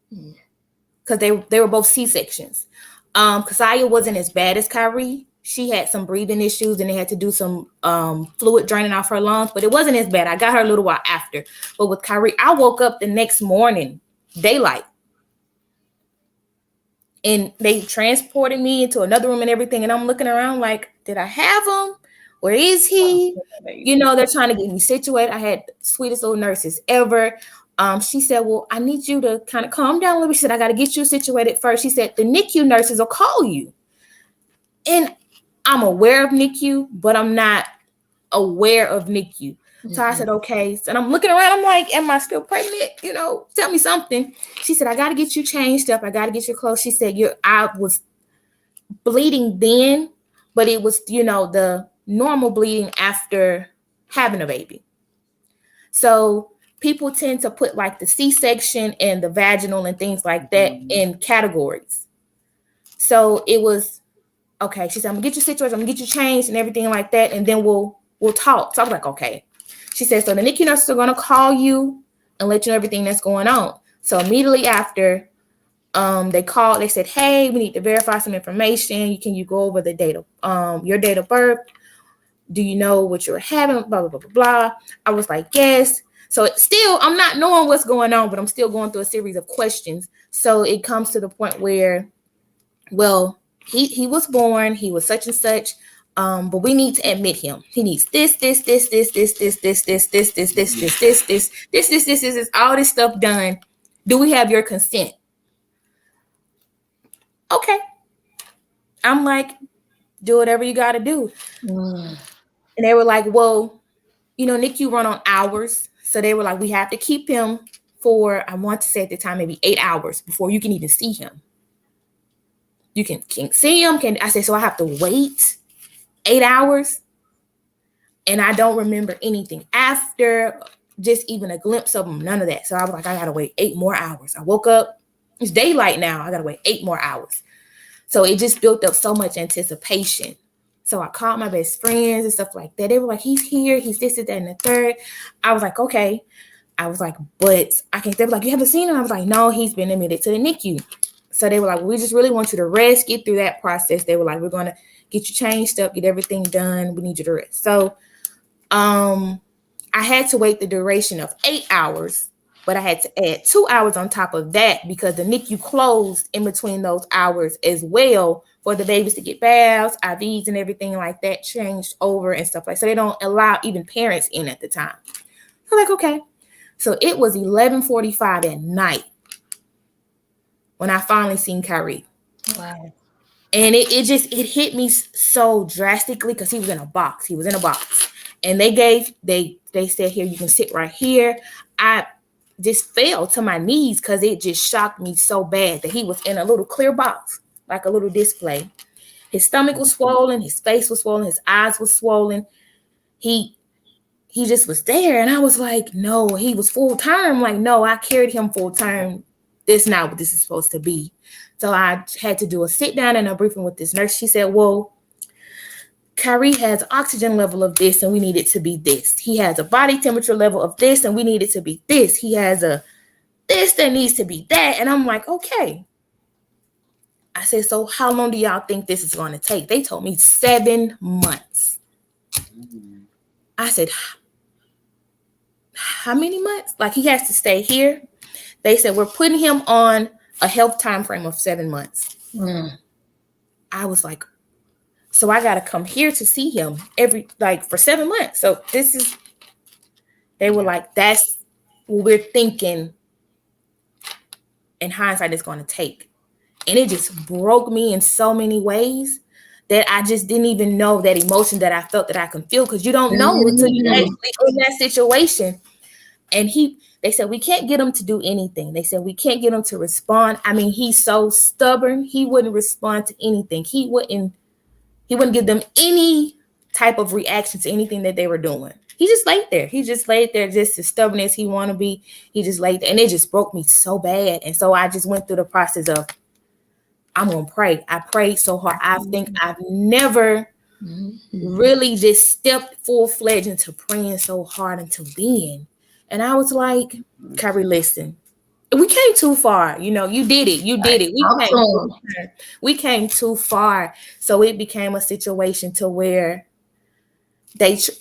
Because they were both C-sections. Kasaya wasn't as bad as Kyrie. She had some breathing issues and they had to do some fluid draining off her lungs, but it wasn't as bad. I got her a little while after. But with Kyrie, I woke up the next morning, daylight. And they transported me into another room and everything. And I'm looking around like, did I have him? Where is he? You know, they're trying to get me situated. I had the sweetest little nurses ever. She said, well, I need you to kind of calm down a little bit. She said, I got to get you situated first. She said, the NICU nurses will call you. And I'm aware of NICU, but I'm not aware of NICU. So I said, okay. And I'm looking around. I'm like, am I still pregnant? You know, tell me something. She said, I got to get you changed up. I got to get you clothes. She said, I was bleeding then, but it was, you know, the normal bleeding after having a baby. So people tend to put like the C-section and the vaginal and things like that in categories. So it was, okay. She said, I'm gonna get you situated. I'm gonna get you changed and everything like that. And then we'll talk. So I was like, okay. She said, so the NICU nurses are going to call you and let you know everything that's going on. So immediately after, they called, they said, hey, we need to verify some information. Can you go over the date of, your date of birth? Do you know what you're having? Blah, blah, blah, blah, blah. I was like, yes. So still, I'm not knowing what's going on, but I'm still going through a series of questions. So it comes to the point where, well, he was born, he was such and such. But we need to admit him. He needs this, all this stuff done. Do we have your consent? Okay. I'm like, do whatever you got to do. And they were like, well, you know, NICU run on hours. So they were like, we have to keep him for, I want to say at the time, maybe 8 hours before you can even see him. You can see him. I said, so I have to wait 8 hours, and I don't remember anything after, just even a glimpse of them, none of that. So I was like, I gotta wait 8 more hours. I woke up, it's daylight now, I gotta wait 8 more hours. So it just built up so much anticipation. So I called my best friends and stuff like that. They were like, he's here, he's this, that, and the third. I was like, okay. I was like, but I can't. They were like, you haven't seen him? I was like, no, he's been admitted to the NICU. So they were like, we just really want you to rest, get through that process. They were like, we're going to get you changed up, get everything done. We need you to rest. So I had to wait the duration of 8 hours, but I had to add 2 hours on top of that because the NICU closed in between those hours as well for the babies to get baths, IVs, and everything like that changed over and stuff like that. So they don't allow even parents in at the time. I'm like, okay. So it was 11:45 at night when I finally seen Kyrie. Wow. And it hit me so drastically because he was in a box. He was in a box. And they said, here, you can sit right here. I just fell to my knees because it just shocked me so bad that he was in a little clear box, like a little display. His stomach was swollen. His face was swollen. His eyes were swollen. He just was there. And I was like, no, he was full term. Like, no, I carried him full term. This is not what this is supposed to be. So I had to do a sit down and a briefing with this nurse. She said, well, Kyrie has oxygen level of this and we need it to be this. He has a body temperature level of this and we need it to be this. He has a this that needs to be that. And I'm like, okay. I said, so how long do y'all think this is going to take? They told me 7 months. I said, how many months? Like he has to stay here. They said, we're putting him on a health time frame of 7 months. I was like, so I got to come here to see him for 7 months. So they were like, that's what we're thinking in hindsight it's going to take. And it just broke me in so many ways that I just didn't even know that emotion that I felt that I can feel because you don't know until you're actually in that situation. And they said, we can't get him to do anything. They said, we can't get him to respond. I mean, he's so stubborn. He wouldn't respond to anything. He wouldn't give them any type of reaction to anything that they were doing. He just laid there. He just laid there, just as stubborn as he want to be. He just laid there. And it just broke me so bad. And so I just went through the process of, I'm going to pray. I prayed so hard. I think I've never really just stepped full-fledged into praying so hard until then. And I was like, Kyrie, listen, we came too far. You know, you did it. You did it. We came too far. So it became a situation to where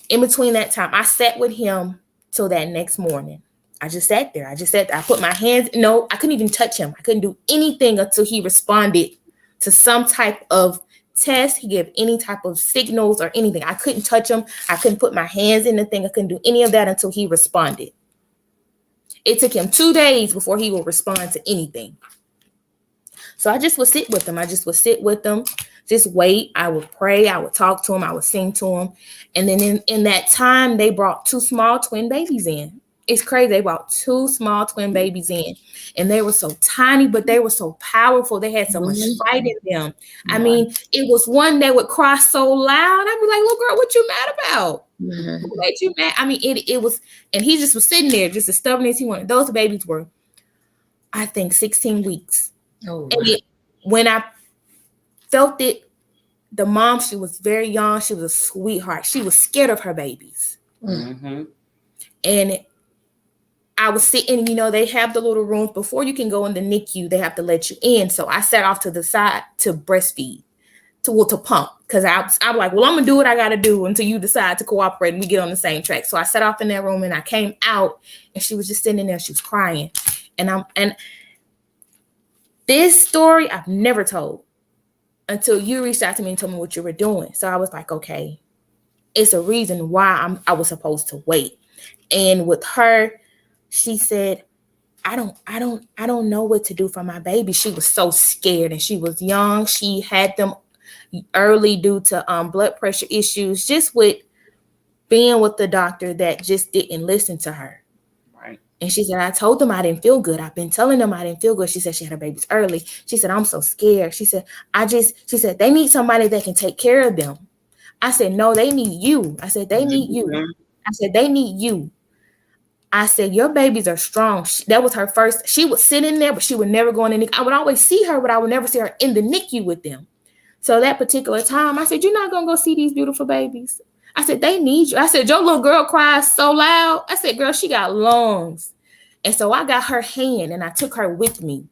in between that time, I sat with him till that next morning. I just sat there. I put my hands, no, I couldn't even touch him. I couldn't do anything until he responded to some type of test. He gave any type of signals or anything. I couldn't touch him. I couldn't put my hands in the thing. I couldn't do any of that until he responded. It took him 2 days before he would respond to anything. So I just would sit with him. Just wait. I would pray. I would talk to him. I would sing to him. And then in that time, they brought 2 small twin babies in. It's crazy. They brought 2 small twin babies in. And they were so tiny, but they were so powerful. They had so much fight in them. I mean, it was one that would cry so loud. I'd be like, little girl, what you mad about? Who made you mad? I mean, it was, and he just was sitting there just as stubborn as he wanted. Those babies were, I think, 16 weeks. Oh, wow. And when I felt it, the mom, she was very young. She was a sweetheart. She was scared of her babies. And I was sitting, you know, they have the little rooms before you can go in the NICU. They have to let you in. So I sat off to the side to breastfeed, to pump, because I'm like, well, I'm gonna do what I gotta do until you decide to cooperate and we get on the same track. So I sat off in that room and I came out and she was just sitting there. She was crying, and this story I've never told until you reached out to me and told me what you were doing. So I was like, okay, it's a reason why I was supposed to wait. And with her, she said, I don't know what to do for my baby. She was so scared and she was young. She had them early due to blood pressure issues, just with being with the doctor that just didn't listen to her. Right. And she said, I told them I didn't feel good. I've been telling them I didn't feel good. She said she had her babies early. She said, I'm so scared. She said, she said, they need somebody that can take care of them. I said, no, they need you. I said, they need you. I said, they need you. I said, your babies are strong. That was her first. She would sit in there, but she would never go in the NICU. I would always see her, but I would never see her in the NICU with them. So that particular time, I said, you're not going to go see these beautiful babies. I said, they need you. I said, your little girl cries so loud. I said, girl, she got lungs. And so I got her hand and I took her with me.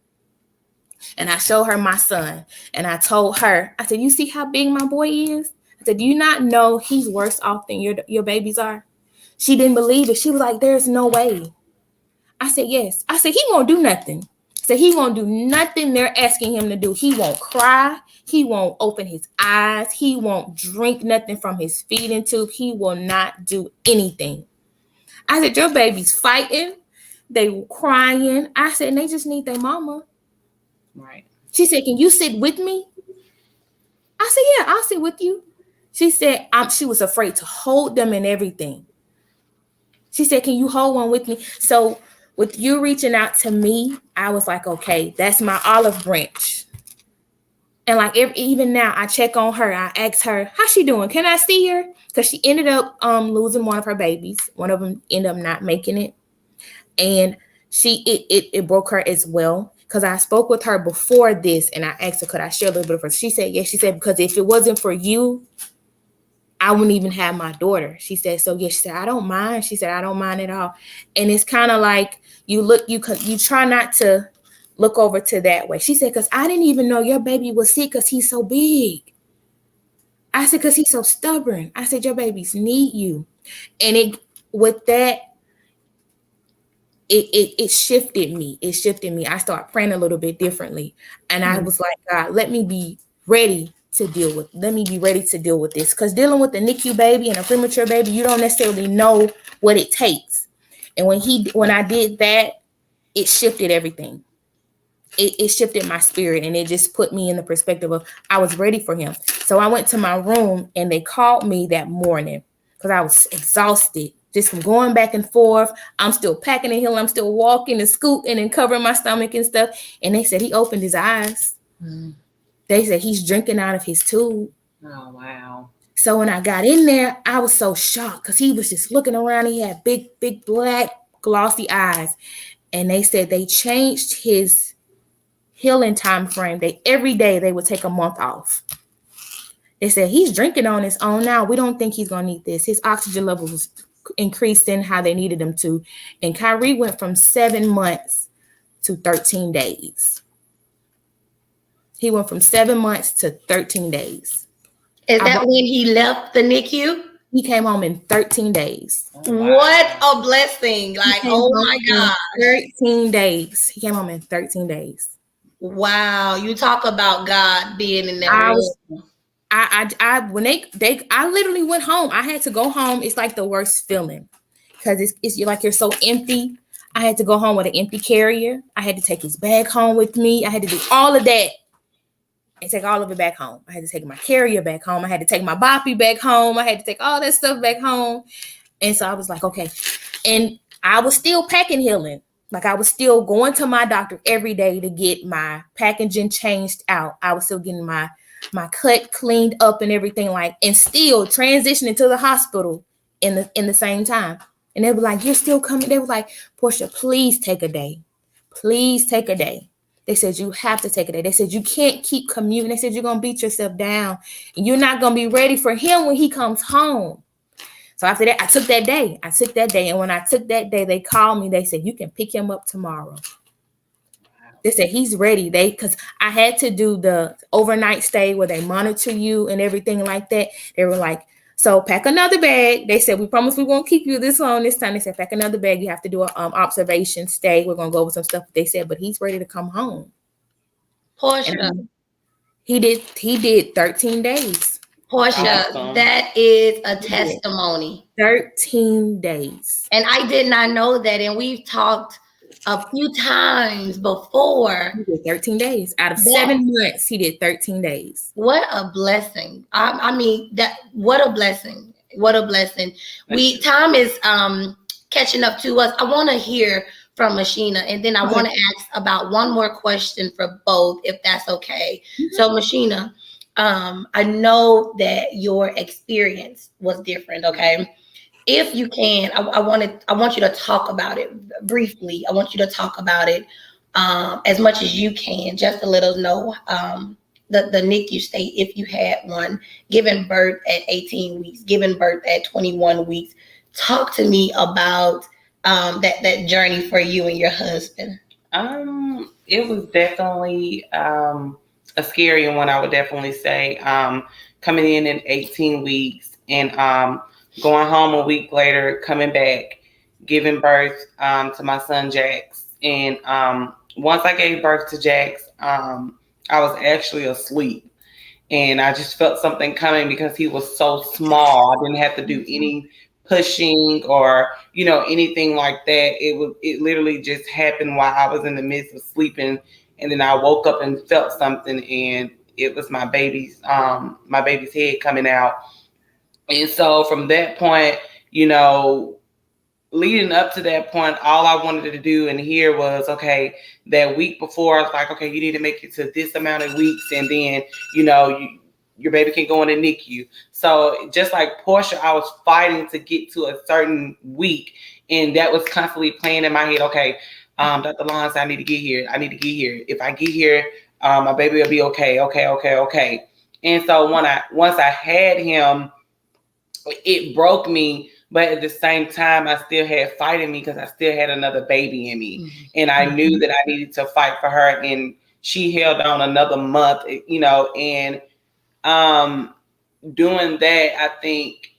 And I showed her my son. And I told her, I said, you see how big my boy is? I said, do you not know he's worse off than your babies are? She didn't believe it. She was like, there's no way. I said, yes. I said, he won't do nothing. I said, he won't do nothing they're asking him to do. He won't cry. He won't open his eyes. He won't drink nothing from his feeding tube. He will not do anything. I said, your baby's fighting. They were crying. I said, and they just need their mama. Right. She said, can you sit with me? I said, yeah, I'll sit with you. She said, she was afraid to hold them and everything. She said, can you hold one with me? So with you reaching out to me, I was like, okay, that's my olive branch. And like even now, I check on her. I ask her, how's she doing? Can I see her? Because she ended up losing one of her babies. One of them ended up not making it. And it broke her as well. Because I spoke with her before this and I asked her, could I share a little bit of her? She said, yes. She said, because if it wasn't for you, I wouldn't even have my daughter. She said, so yes. She said, I don't mind. She said, I don't mind at all. And it's kind of like you try not to look over to that way. She said, because I didn't even know your baby was sick because he's so big. I said, because he's so stubborn. I said, your babies need you. And with that, it shifted me. It shifted me. I started praying a little bit differently. And I was like, God, let me be ready to deal with. Let me be ready to deal with this. Because dealing with a NICU baby and a premature baby, you don't necessarily know what it takes. And when I did that, it shifted everything. It shifted my spirit, and it just put me in the perspective of I was ready for him. So I went to my room and they called me that morning because I was exhausted. just from going back and forth. I'm still packing and healing. I'm still walking and scooting and covering my stomach and stuff. And they said he opened his eyes. They said he's drinking out of his tube. Oh, wow. So when I got in there, I was so shocked because he was just looking around. He had big, black, glossy eyes. And they said they changed his healing time frame. Every day they would take a month off. They said he's drinking on his own now. We don't think he's going to need this. His oxygen levels increased in how they needed him to. And Kyrie went from 7 months to 13 days. He went from 7 months to 13 days. Is that when he left the NICU? He came home in 13 days. Oh, wow. What a blessing. Like, oh my God. 13 days. He came home in 13 days. Wow. You talk about God being in that room. I literally went home. I had to go home. It's like the worst feeling because you're so empty. I had to go home with an empty carrier. I had to take his bag home with me. I had to do all of that and take all of it back home. I had to take my carrier back home. I had to take my boppy back home. I had to take all that stuff back home. And so I was like, okay. And I was still packing healing. Like I was still going to my doctor every day to get my packaging changed out. I was still getting my cut cleaned up and everything, like, and still transitioning to the hospital in the same time. And they were like, you're still coming. They were like, Portia, please take a day. Please take a day. They said, you have to take a day. They said, you can't keep commuting. They said, you're going to beat yourself down. And you're not going to be ready for him when he comes home. So after that, I took that day. And when I took that day, they called me. They said, you can pick him up tomorrow. They said, he's ready. Because I had to do the overnight stay where they monitor you and everything like that. They were like, so pack another bag. They said, we promise we won't keep you this long this time. They said, pack another bag. You have to do an observation stay. We're going to go over some stuff. They said, but he's ready to come home. Portia. He did 13 days. Portia, that is a testimony. 13 days. And I did not know that. And we've talked a few times before. He did 13 days. Out of 7 months, he did 13 days. What a blessing. I mean, what a blessing. What a blessing. Time is catching up to us. I want to hear from Machina, and then I want to ask about one more question for both, if that's okay. Mm-hmm. So Machina, I know that your experience was different, okay? If you can, I want you to talk about it briefly. I want you to talk about it as much as you can, just to let us know the NICU state, if you had one, giving birth at 18 weeks, giving birth at 21 weeks. Talk to me about that journey for you and your husband. It was definitely a scary one, I would definitely say. Coming in 18 weeks and going home a week later, coming back, giving birth to my son Jax. And once I gave birth to Jax, I was actually asleep. And I just felt something coming because he was so small. I didn't have to do any pushing or, anything like that. It literally just happened while I was in the midst of sleeping. And then I woke up and felt something, and it was my baby's head coming out. And so from that point, leading up to that point, all I wanted to do and hear was, okay, that week before, I was like, okay, you need to make it to this amount of weeks. And then, your baby can go in the NICU. So just like Portia, I was fighting to get to a certain week. And that was constantly playing in my head. Okay, Dr. Lawrence, I need to get here. If I get here, my baby will be okay. Okay. And so once I had him, it broke me, but at the same time, I still had fight in me because I still had another baby in me. Mm-hmm. And I knew that I needed to fight for her. And she held on another month, and doing that, I think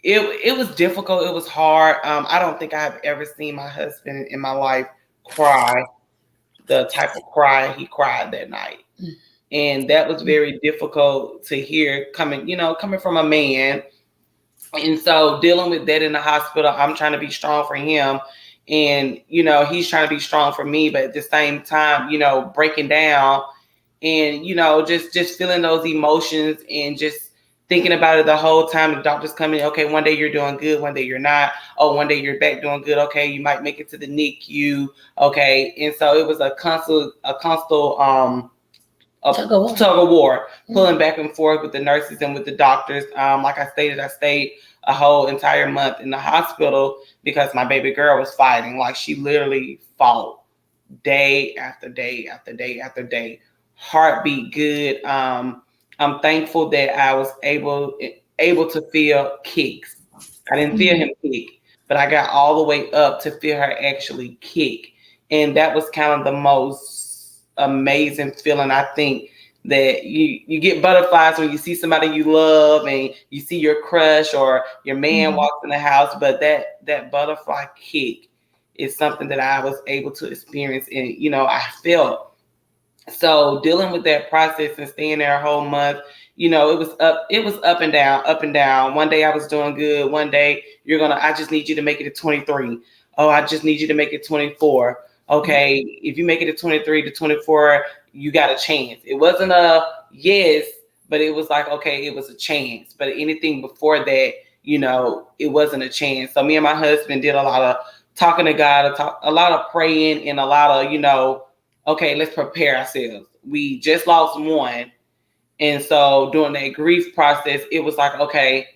it was difficult. It was hard. I don't think I've ever seen my husband in my life cry the type of cry he cried that night. Mm-hmm. And that was very difficult to hear coming from a man. And so dealing with that in the hospital, I'm trying to be strong for him. And, he's trying to be strong for me. But at the same time, breaking down and, just feeling those emotions and just thinking about it the whole time. The doctor's coming, okay, one day you're doing good, one day you're not. Oh, one day you're back doing good. Okay, you might make it to the NICU. Okay. And so it was a constant tug of war, pulling back and forth with the nurses and with the doctors. Like I stated, I stayed a whole entire month in the hospital because my baby girl was fighting. Like, she literally fought day after day after day after day. Heartbeat good. I'm thankful that I was able to feel kicks. I didn't feel him kick, but I got all the way up to feel her actually kick. And that was kind of the most amazing feeling. I think that you get butterflies when you see somebody you love and you see your crush or your man walks in the house, but that butterfly kick is something that I was able to experience, and I felt. So dealing with that process and staying there a whole month, it was up and down, up and down. One day I was doing good. One day I just need you to make it to 23. Oh, I just need you to make it 24. Okay. If you make it to 23 to 24, you got a chance. It wasn't a yes, but it was like, okay, it was a chance. But anything before that, it wasn't a chance. So me and my husband did a lot of talking to God, a lot of praying, and a lot of, okay, let's prepare ourselves. We just lost one. And so during that grief process, it was like, okay,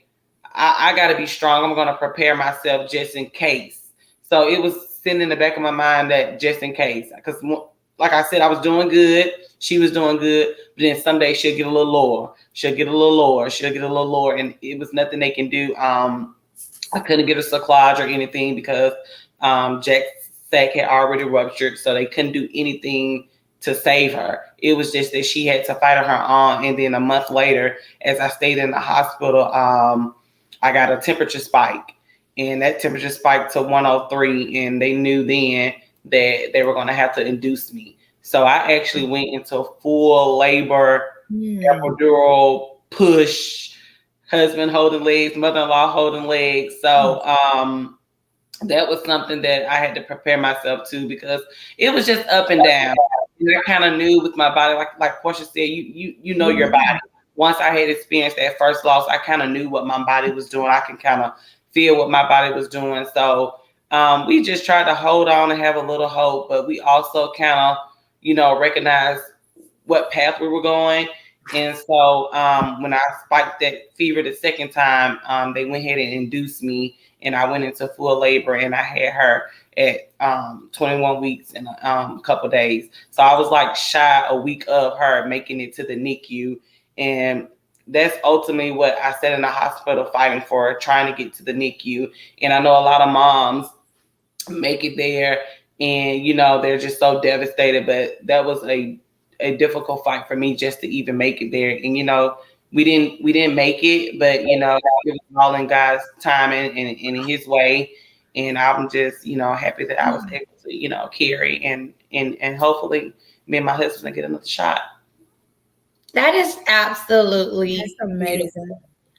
I got to be strong. I'm going to prepare myself just in case. So it was sitting in the back of my mind that just in case. Because like I said, I was doing good. She was doing good. But then someday she'll get a little lower. She'll get a little lower. She'll get a little lower. And it was nothing they can do. I couldn't get a cyclage or anything because Jack's sac had already ruptured, so they couldn't do anything to save her. It was just that she had to fight on her own. And then a month later, as I stayed in the hospital, I got a temperature spike, and that temperature spiked to 103, and they knew then that they were going to have to induce me. So I actually went into full labor, epidural, push, husband holding legs, mother-in-law holding legs. So that was something that I had to prepare myself to, because it was just up and down. And I kind of knew with my body, like Portia said, you know your body. Once I had experienced that first loss, I kind of knew what my body was doing. I can kind of feel what my body was doing. So we just tried to hold on and have a little hope, but we also kind of, recognize what path we were going. And so when I spiked that fever the second time, they went ahead and induced me, and I went into full labor, and I had her at 21 weeks and a couple days. So I was like shy a week of her making it to the NICU. And that's ultimately what I sat in the hospital fighting for, trying to get to the NICU. And I know a lot of moms make it there, and they're just so devastated. But that was a difficult fight for me just to even make it there. And we didn't make it, but it was all in God's timing and in His way. And I'm just happy that I was able to carry and hopefully me and my husband get another shot. That is absolutely amazing.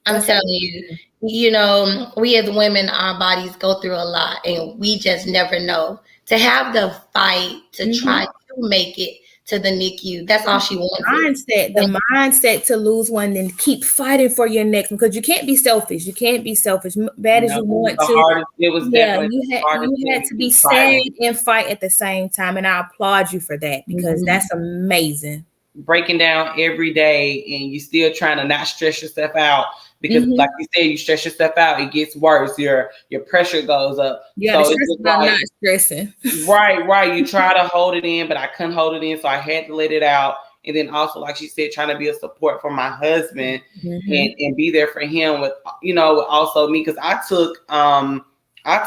I'm telling you, we as women, our bodies go through a lot, and we just never know. To have the fight to try to make it to the NICU, that's all she wants. The mindset to lose one and keep fighting for your next one, because you can't be selfish. You can't be selfish, bad as you want to. It was definitely you had to be sad and fight at the same time, and I applaud you for that, because that's amazing. Breaking down every day, and you still trying to not stress yourself out, because like you said, you stress yourself out, it gets worse. Your pressure goes up. Yeah, so stress about not stressing. Right. You try to hold it in, but I couldn't hold it in, so I had to let it out. And then also, like she said, trying to be a support for my husband and be there for him with also me, because I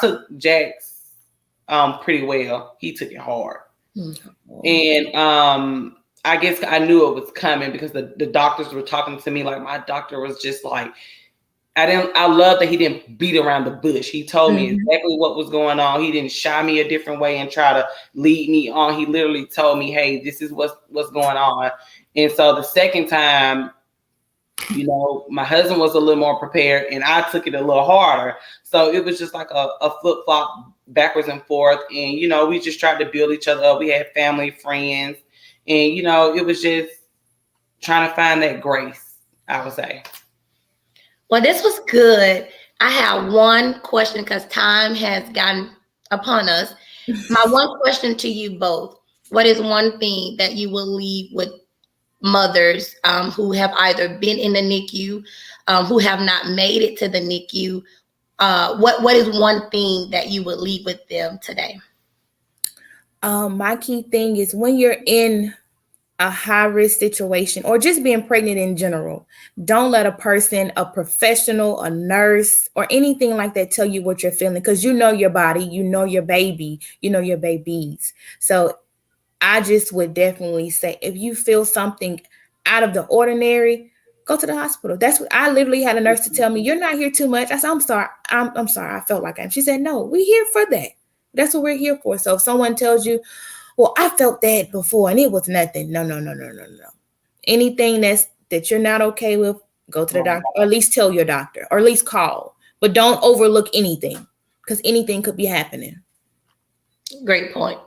took Jack's pretty well. He took it hard, and I guess I knew it was coming, because the doctors were talking to me. Like, my doctor was just like, I love that he didn't beat around the bush. He told me exactly what was going on. He didn't shy me a different way and try to lead me on. He literally told me, hey, this is what's going on. And so the second time, my husband was a little more prepared, and I took it a little harder. So it was just like a flip-flop backwards and forth. And, we just tried to build each other up. We had family, friends. And, it was just trying to find that grace, I would say. Well, this was good. I have one question because time has gotten upon us. My one question to you both: what is one thing that you will leave with mothers who have either been in the NICU, who have not made it to the NICU? What is one thing that you would leave with them today? My key thing is when you're in a high risk situation or just being pregnant in general, don't let a person, a professional, a nurse, or anything like that tell you what you're feeling, because you know your body, you know your baby, you know your babies. So I just would definitely say if you feel something out of the ordinary, go to the hospital. That's what I literally had a nurse to tell me, you're not here too much. I said, I'm sorry. I'm sorry. I felt like I am. She said, no, we're here for that. That's what we're here for. So if someone tells you, well, I felt that before and it was nothing. No. Anything that you're not okay with, go to the doctor, or at least tell your doctor, or at least call. But don't overlook anything, because anything could be happening. Great point.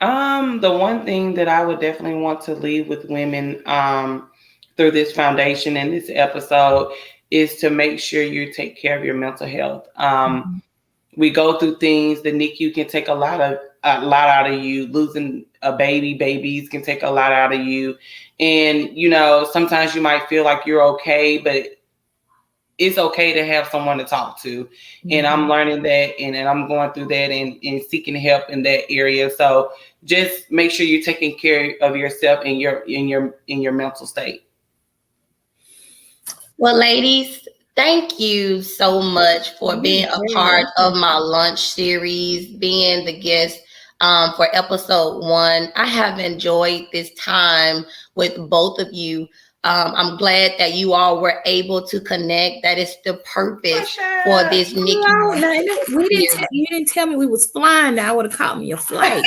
The one thing that I would definitely want to leave with women through this foundation and this episode is to make sure you take care of your mental health. We go through things. The NICU can take a lot out of you. Losing a babies can take a lot out of you. And, sometimes you might feel like you're okay, but it's okay to have someone to talk to. Mm-hmm. And I'm learning that, and I'm going through that and seeking help in that area. So just make sure you're taking care of yourself and your mental state. Well, ladies, thank you so much for being a part of my lunch series, being the guest for episode 1. I have enjoyed this time with both of you. I'm glad that you all were able to connect. That is the purpose for this NICU. You didn't tell me we was flying. Now I would have caught me a flight.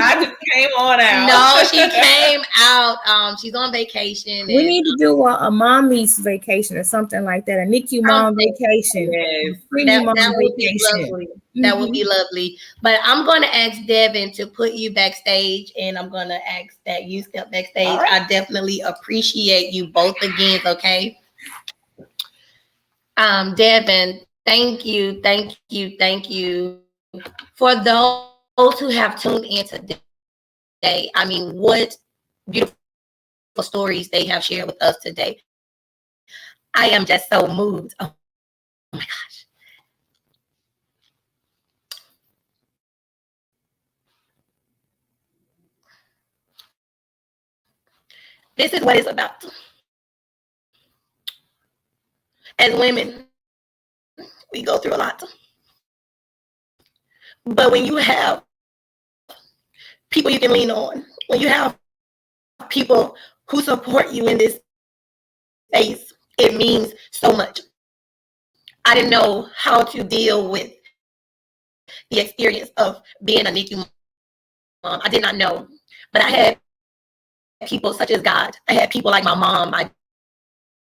I just came on out. No, she came out. She's on vacation. We need to do a mommy's vacation or something like that. A NICU mom vacation. Yes. That would be lovely. Mm-hmm. That would be lovely. But I'm going to ask Devin to put you backstage, and I'm going to ask that you step backstage. Right. I definitely appreciate you both again, okay? Devin, thank you. For those who have tuned in today, I mean, what beautiful stories they have shared with us today. I am just so moved. Oh my gosh. This is what it's about. As women, we go through a lot. But when you have people you can lean on, when you have people who support you in this space, it means so much. I didn't know how to deal with the experience of being a NICU mom. I did not know. But I had people such as God. I had people like my mom, my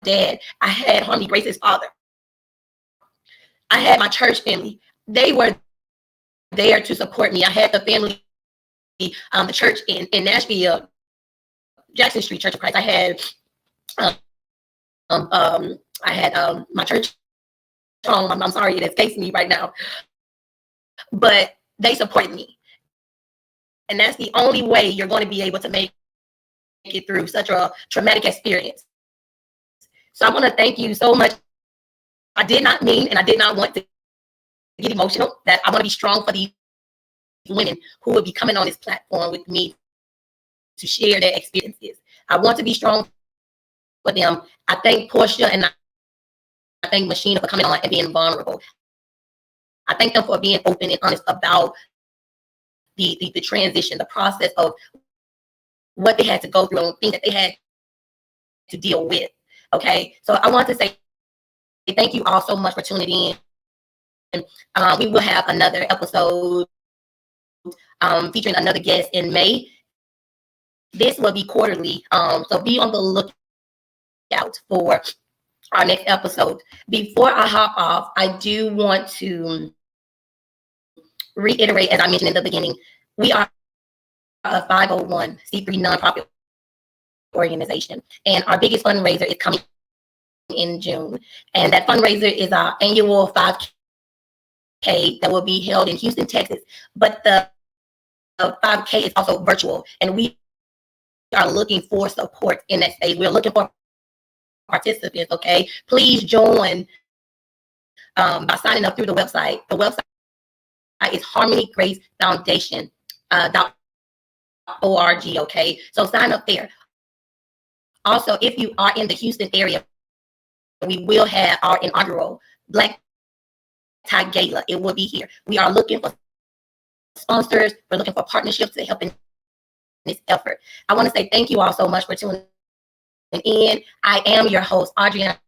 dad. I had Harmony Grace's father. I had my church family. They were there to support me. I had the family, the church in Nashville, Jackson Street Church of Christ. I had my church home. I'm sorry, it escapes me right now. But they supported me. And that's the only way you're going to be able to make it through such a traumatic experience. So I want to thank you so much. I did not mean and I did not want to get emotional. That I want to be strong for these women who will be coming on this platform with me to share their experiences. I want to be strong for them. I thank Portia and I thank Machina for coming on and being vulnerable. I thank them for being open and honest about the transition, the process of what they had to go through and things that they had to deal with. Okay, so I want to say thank you all so much for tuning in. We will have another episode featuring another guest in May. This will be quarterly, so be on the lookout for our next episode. Before I hop off, I do want to reiterate, as I mentioned in the beginning, we are a 501c3 nonprofit organization. And our biggest fundraiser is coming in June. And that fundraiser is our annual 5K that will be held in Houston, Texas. But the 5K is also virtual, and we are looking for support in that space. We're looking for participants. Okay, please join by signing up through the website. The website is harmonygrace.org. Okay, so sign up there. Also, if you are in the Houston area, we will have our inaugural Black Tie Gala. It will be here. We are looking for sponsors. We're looking for partnerships to help in this effort. I want to say thank you all so much for tuning in. I am your host, Adriana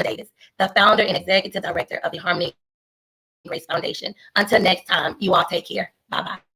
Davis, the founder and executive director of the Harmony Grace Foundation. Until next time, you all take care. Bye-bye.